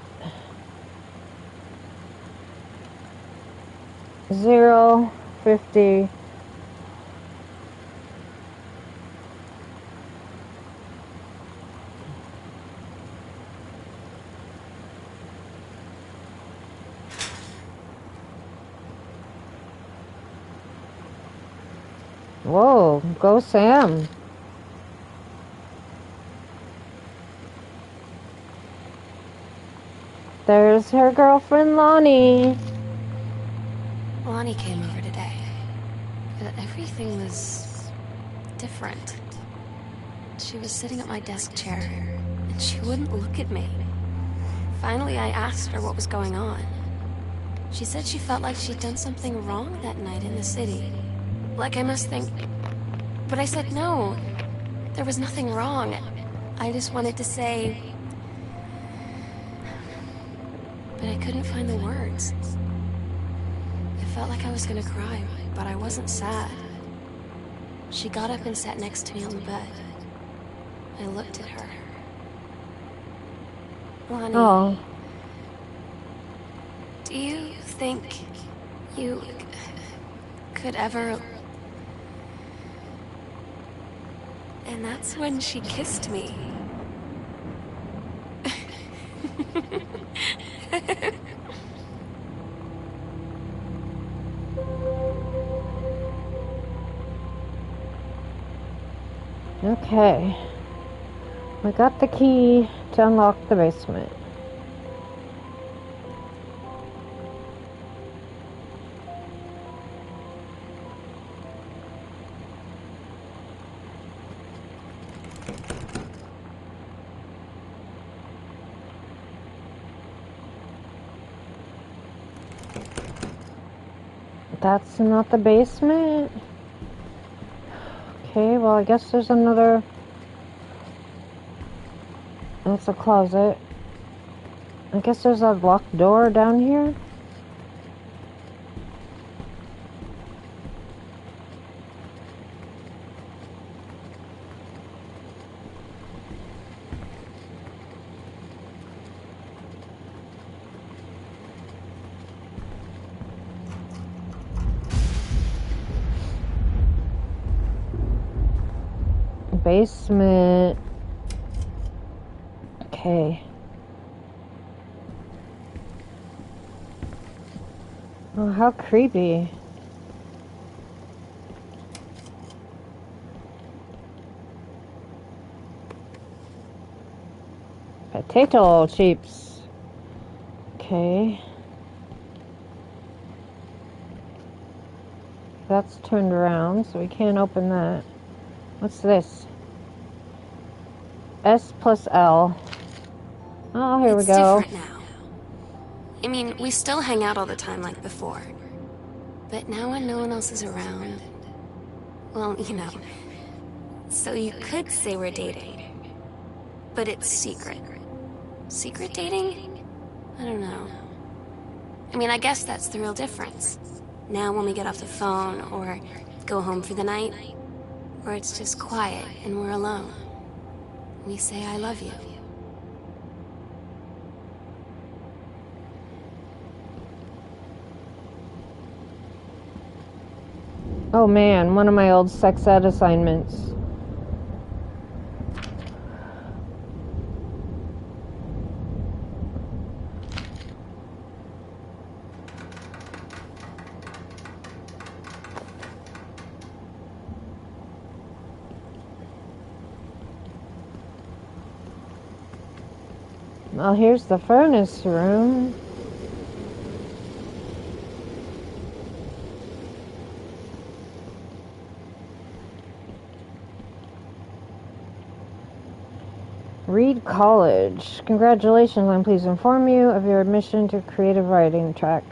0, 50. Whoa, go Sam. There's her girlfriend Lonnie. Lonnie came over today, but everything was different. She was sitting at my desk chair, and she wouldn't look at me. Finally, I asked her what was going on. She said she felt like she'd done something wrong that night in the city. Like I must think... But I said no. There was nothing wrong. I just wanted to say... But I couldn't find the words. It felt like I was gonna cry, but I wasn't sad. She got up and sat next to me on the bed. I looked at her. Lonnie, Oh. do you think you could ever... And that's when she kissed me. Okay. We got the key to unlock the basement. That's not the basement. Okay, well, I guess there's another... That's a closet. I guess there's a locked door down here. Basement. Okay. Oh, how creepy. Potato chips. Okay. That's turned around, so we can't open that. What's this? S plus L. Oh, here we go. It's different now. I mean, we still hang out all the time like before. But now when no one else is around... Well, you know. So you could say we're dating. But it's secret. Secret dating? I don't know. I mean, I guess that's the real difference. Now when we get off the phone, or go home for the night, or it's just quiet and we're alone. We say, I love you. Oh man, one of my old sex ed assignments. Well, here's the furnace room. Reed College. Congratulations, I'm pleased to inform you of your admission to creative writing track.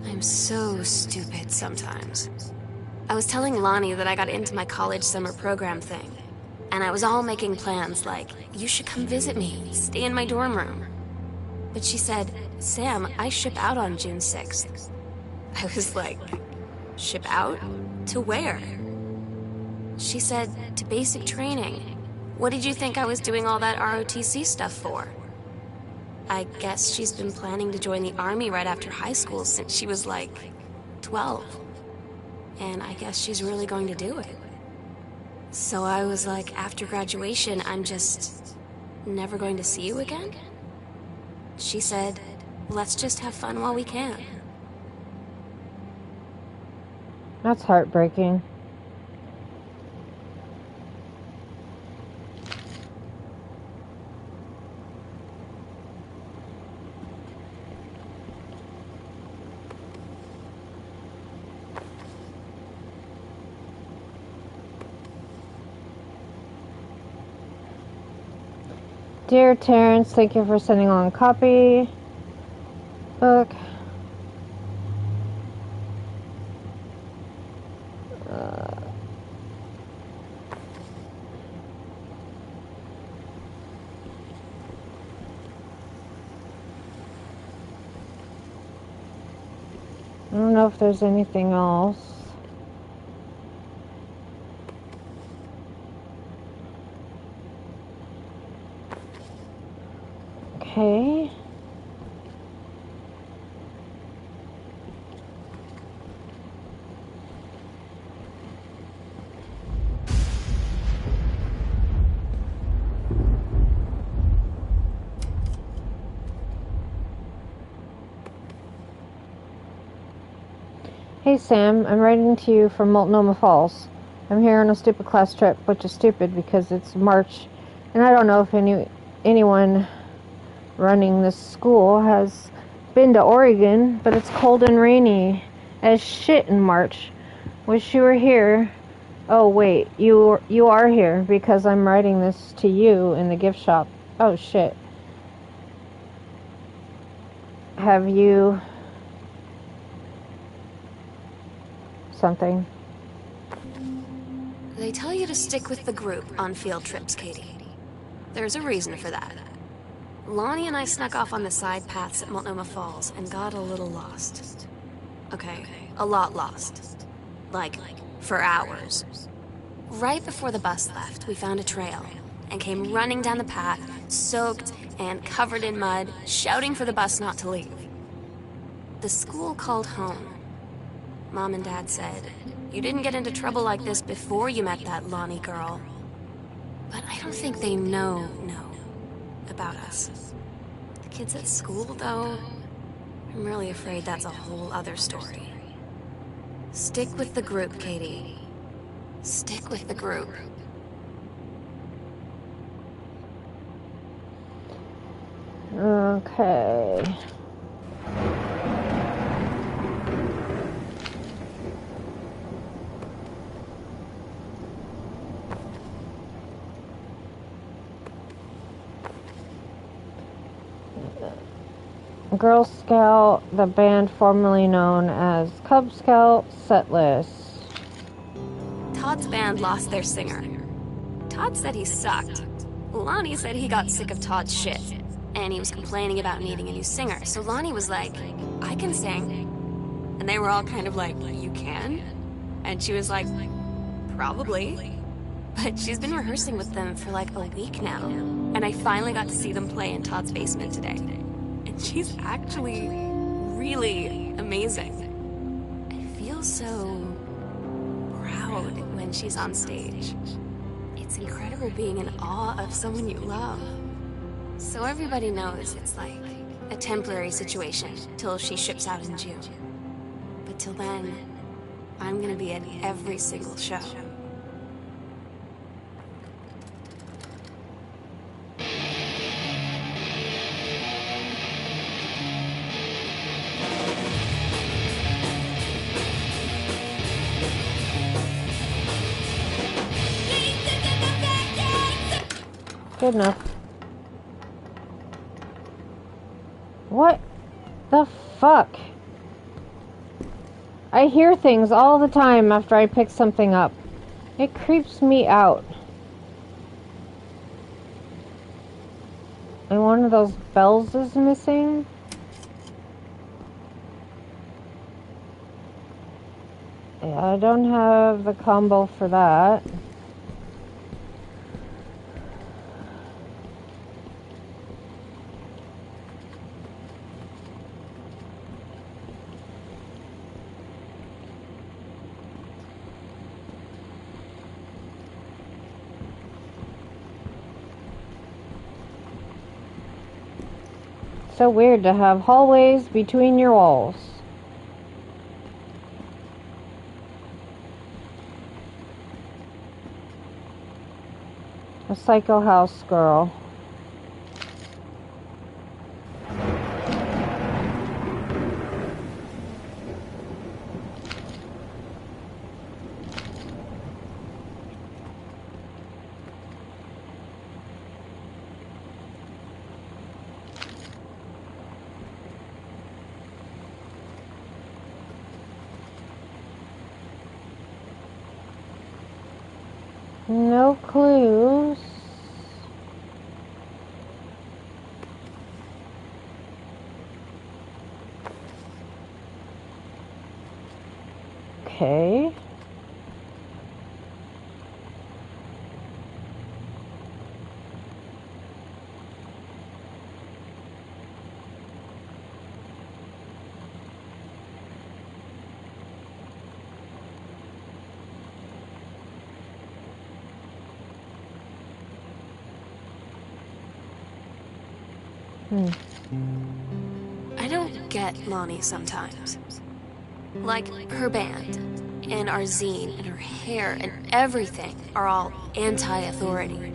I'm so stupid sometimes. I was telling Lonnie that I got into my college summer program thing. And I was all making plans like, you should come visit me, stay in my dorm room. But she said, Sam, I ship out on June 6th. I was like, ship out? To where? She said, to basic training. What did you think I was doing all that ROTC stuff for? I guess she's been planning to join the army right after high school since she was like 12. And I guess she's really going to do it. So I was like, after graduation, I'm just never going to see you again? She said, let's just have fun while we can. That's heartbreaking. Dear Terrence, thank you for sending on a copy. Book. I don't know if there's anything else. Okay. Hey Sam, I'm writing to you from Multnomah Falls. I'm here on a stupid class trip, which is stupid because it's March, and I don't know if anyone running this school has been to Oregon, but it's cold and rainy as shit in March. Wish you were here. Oh wait, you are here because I'm writing this to you in the gift shop. Oh shit. Have you something? They tell you to stick with the group on field trips, Katie. There's a reason for that. Lonnie and I snuck off on the side paths at Multnomah Falls and got a little lost. Okay, a lot lost. Like, for hours. Right before the bus left, we found a trail and came running down the path, soaked and covered in mud, shouting for the bus not to leave. The school called home. Mom and Dad said, you didn't get into trouble like this before you met that Lonnie girl. But I don't think they know about us. The kids at school, though, I'm really afraid that's a whole other story. Stick with the group, Katie. Stick with the group. Okay. Girl Scout, the band formerly known as Cub Scout, set list. Todd's band lost their singer. Todd said he sucked. Lonnie said he got sick of Todd's shit, and he was complaining about needing a new singer. So Lonnie was like, I can sing. And they were all kind of like, you can? And she was like, probably. But she's been rehearsing with them for like a week now. And I finally got to see them play in Todd's basement today. And she's actually really amazing. I feel so proud when she's on stage. It's incredible being in awe of someone you love. So everybody knows it's like a temporary situation till she ships out in June. But till then, I'm gonna be at every single show. Good enough. What the fuck? I hear things all the time after I pick something up. It creeps me out. And one of those bells is missing. Yeah, I don't have the combo for that. So weird to have hallways between your walls. A psycho house girl. No clues. Okay. I don't get Lonnie sometimes. Like, her band, and our zine, and her hair, and everything are all anti-authority.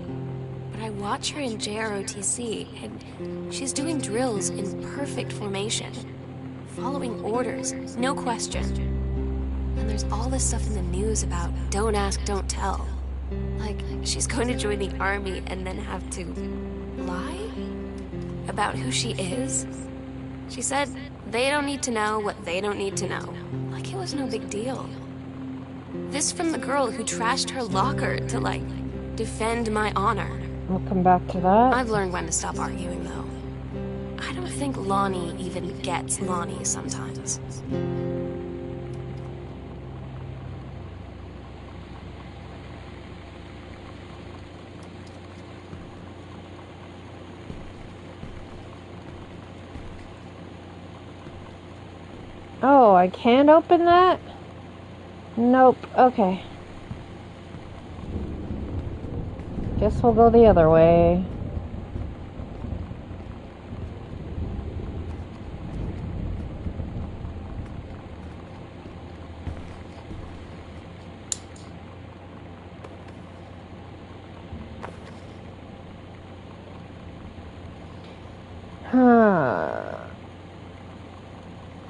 But I watch her in JROTC, and she's doing drills in perfect formation, following orders, no question. And there's all this stuff in the news about don't ask, don't tell. Like, she's going to join the army and then have to lie about who she is. She said they don't need to know what they don't need to know. Like it was no big deal. This from the girl who trashed her locker to, like, defend my honor. We'll come back to that. I've learned when to stop arguing, though. I don't think Lonnie even gets Lonnie sometimes. Oh, I can't open that? Nope. Okay. Guess we'll go the other way.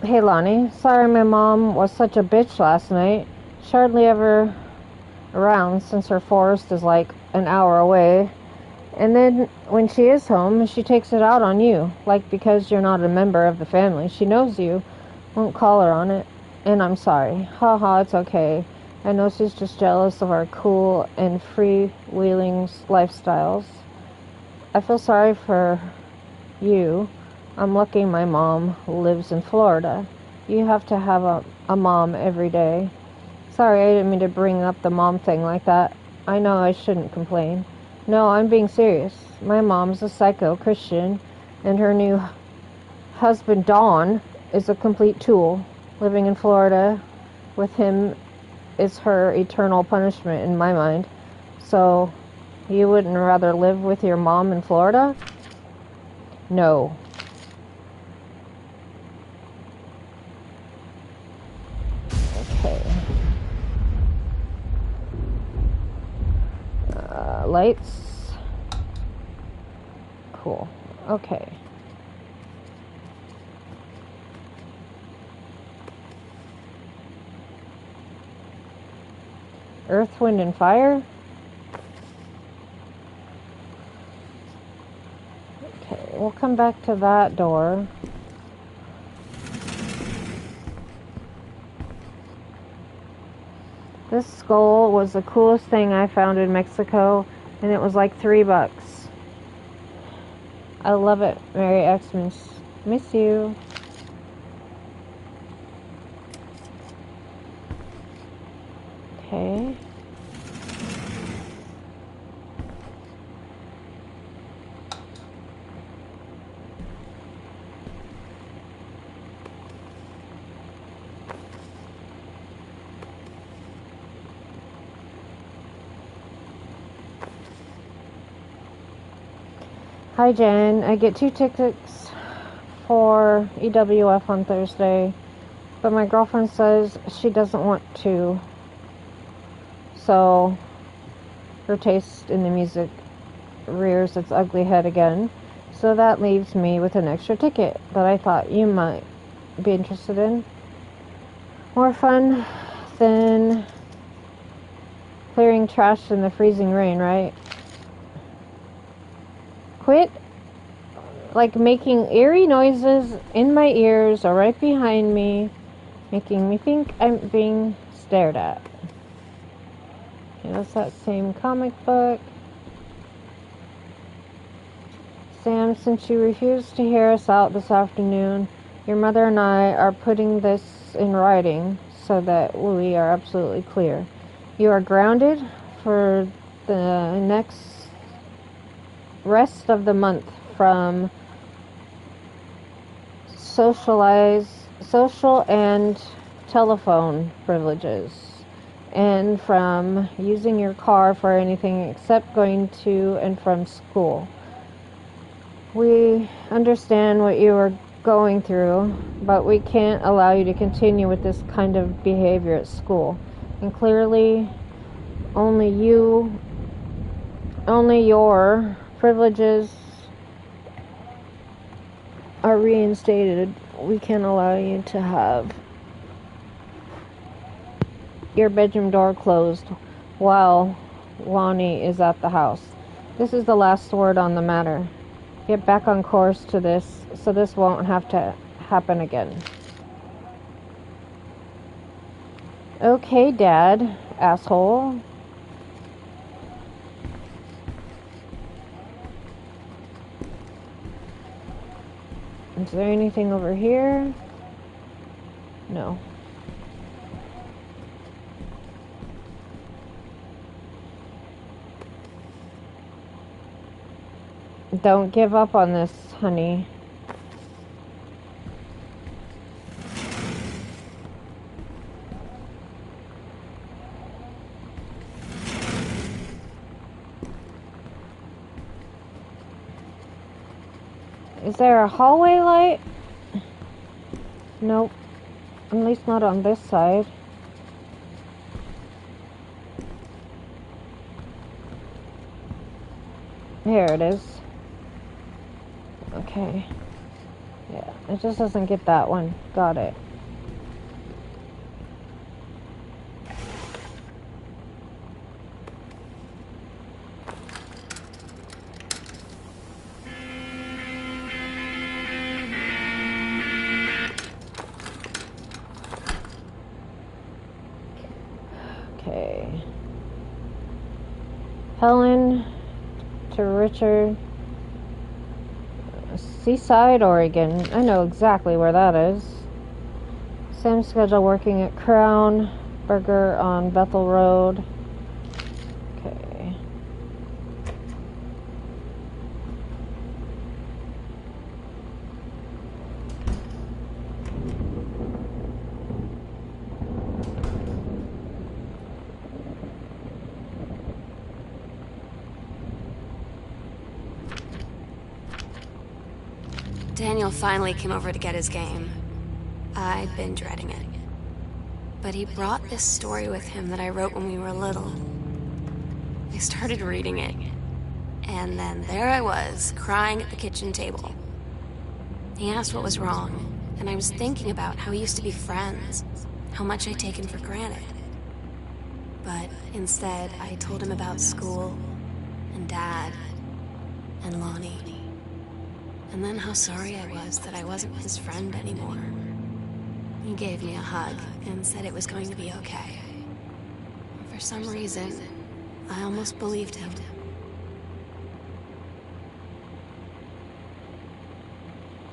Hey Lonnie, sorry my mom was such a bitch last night. She's hardly ever around since her forest is like an hour away. And then when she is home, she takes it out on you. Like because you're not a member of the family. She knows you. Won't call her on it. And I'm sorry. Haha, it's okay. I know she's just jealous of our cool and freewheeling lifestyles. I feel sorry for you. I'm lucky my mom lives in Florida. You have to have a mom every day. Sorry, I didn't mean to bring up the mom thing like that. I know I shouldn't complain. No, I'm being serious. My mom's a psycho Christian, and her new husband, Don, is a complete tool. Living in Florida with him is her eternal punishment in my mind. So, you wouldn't rather live with your mom in Florida? No. Okay. Lights. Cool. Okay. Earth, Wind, and Fire. Okay, we'll come back to that door. This skull was the coolest thing I found in Mexico, and it was like $3. I love it. Merry Xmas. Miss you. Okay. Hi Jen, I get 2 tickets for EWF on Thursday, but my girlfriend says she doesn't want to. So her taste in the music rears its ugly head again. So that leaves me with an extra ticket that I thought you might be interested in. More fun than clearing trash in the freezing rain, right? Quit making eerie noises in my ears or right behind me, making me think I'm being stared at. And that's that same comic book. Sam, since you refused to hear us out this afternoon, your mother and I are putting this in writing so that we are absolutely clear. You are grounded for the next rest of the month from social and telephone privileges, and from using your car for anything except going to and from school. We understand what you are going through, but we can't allow you to continue with this kind of behavior at school. And clearly, only your privileges are reinstated. We can't allow you to have your bedroom door closed while Lonnie is at the house. This is the last word on the matter. Get back on course to this, so this won't have to happen again. Okay, Dad, asshole. Is there anything over here? No. Don't give up on this, honey. Is there a hallway light? Nope. At least not on this side. Here it is. Okay. Yeah, it just doesn't get that one. Got it. Okay. Helen to Richard. Seaside, Oregon. I know exactly where that is. Same schedule, working at Crown Burger on Bethel Road. Okay. Daniel finally came over to get his game. I'd been dreading it. But he brought this story with him that I wrote when we were little. I started reading it, and then there I was, crying at the kitchen table. He asked what was wrong, and I was thinking about how we used to be friends, how much I'd taken for granted. But instead, I told him about school, and Dad, and Lonnie. And then how sorry I was that I wasn't his friend anymore. He gave me a hug and said it was going to be okay. For some reason, I almost believed him.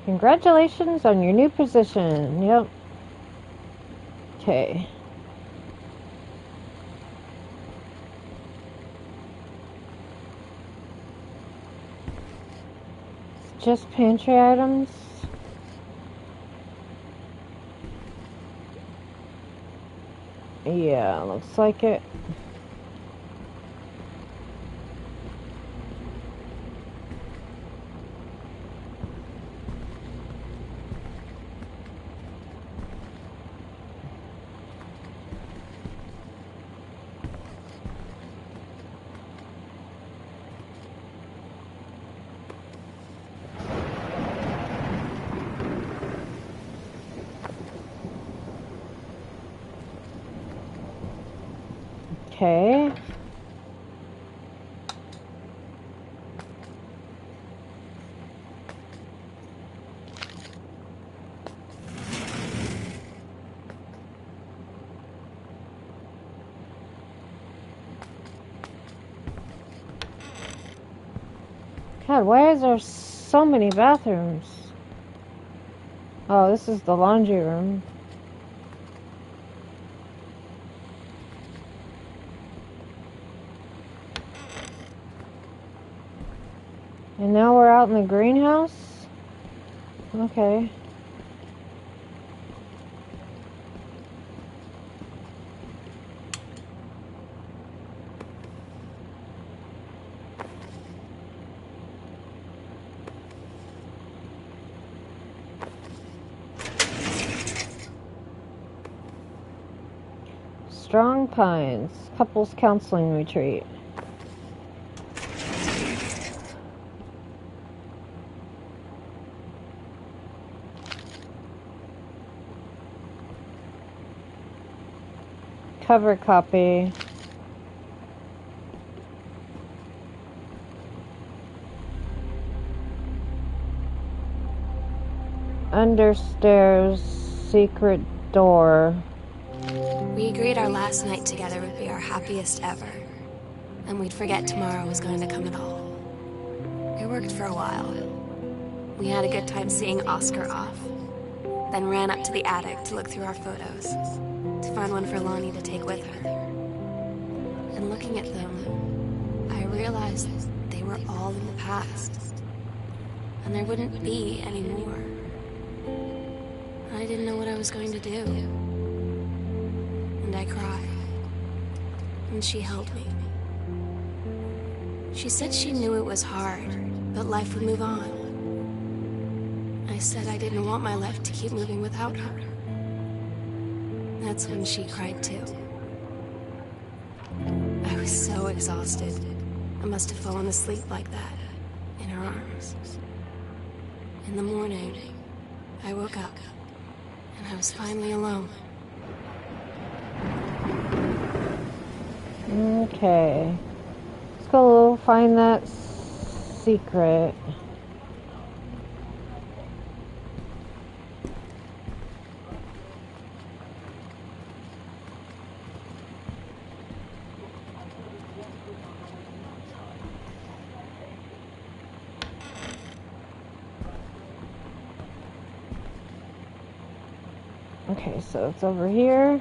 Congratulations on your new position. Yep. Okay. Just pantry items. Yeah, looks like it. Okay. God, why is there so many bathrooms? Oh, this is the laundry room. And now we're out in the greenhouse? Okay. Strong Pines, couples counseling retreat. Cover copy. Understairs, secret door. We agreed our last night together would be our happiest ever, and we'd forget tomorrow was going to come at all. It worked for a while. We had a good time seeing Oscar off, then ran up to the attic to look through our photos, to find one for Lonnie to take with her. And looking at them, I realized they were all in the past, and there wouldn't be any more. I didn't know what I was going to do. And I cried. And she held me. She said she knew it was hard, but life would move on. I said I didn't want my life to keep moving without her. That's when she cried too. I was so exhausted. I must have fallen asleep like that, in her arms. In the morning, I woke up, and I was finally alone. Okay. Let's go find that secret. Okay, so it's over here.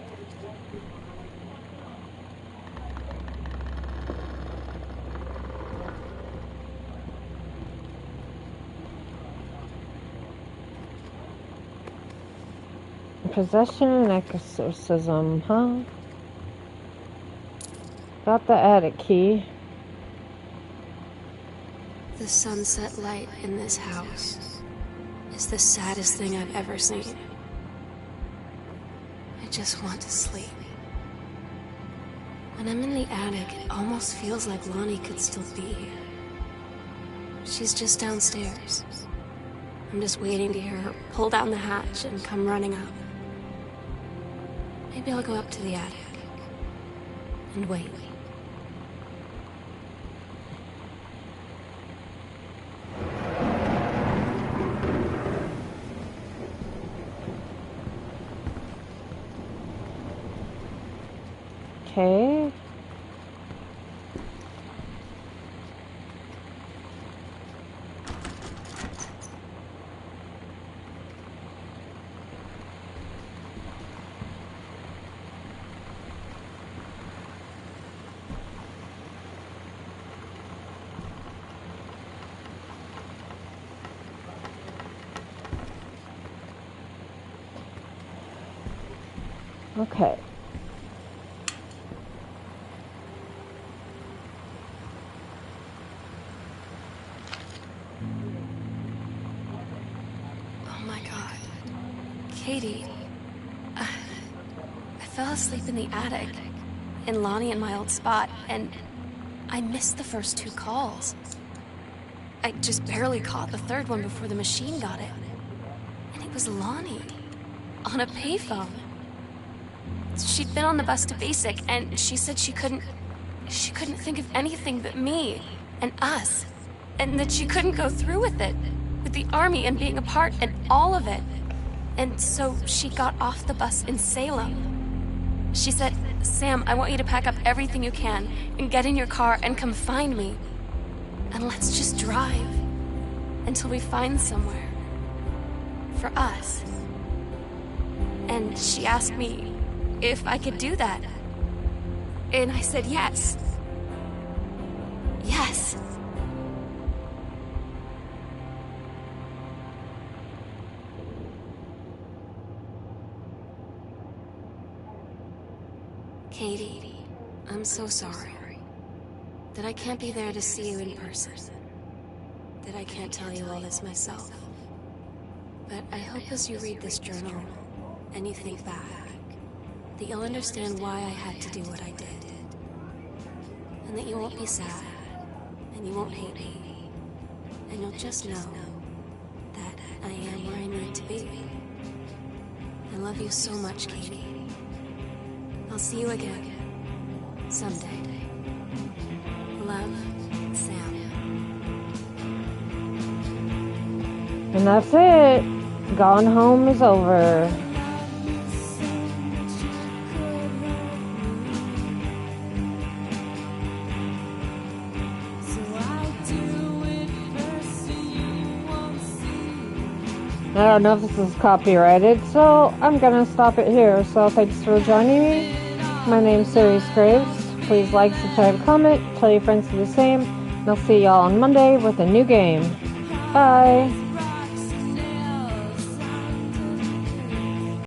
Possession and exorcism, huh? Got the attic key. The sunset light in this house is the saddest thing I've ever seen. I just want to sleep. When I'm in the attic, it almost feels like Lonnie could still be here. She's just downstairs. I'm just waiting to hear her pull down the hatch and come running up. Maybe I'll go up to the attic and wait. Okay. Okay. Oh my God. Katie. I fell asleep in the attic, in Lonnie and my old spot, and I missed the first 2 calls. I just barely caught the 3rd one before the machine got it. And it was Lonnie, on a payphone. She'd been on the bus to Basic, and she said she couldn't think of anything but me and us. And that she couldn't go through with it, with the army and being a part and all of it. And so she got off the bus in Salem. She said, "Sam, I want you to pack up everything you can and get in your car and come find me. And let's just drive until we find somewhere for us." And she asked me if I could do that. And I said yes. Yes. Katie, I'm so sorry that I can't be there to see you in person, that I can't tell you all this myself. But I hope as you read this journal and you think back, that you'll understand why I had to do what I did. And that you won't be sad, and you won't hate me, and you'll just know that I am where I need to be. I love you so much, Katie. I'll see you again, someday. Love, Sam. And that's it. Gone Home is over. I don't know if this is copyrighted, so I'm gonna stop it here. So thanks for joining me. My name's Sirius Graves. Please like, subscribe, comment, tell your friends to do the same. And I'll see y'all on Monday with a new game. Bye!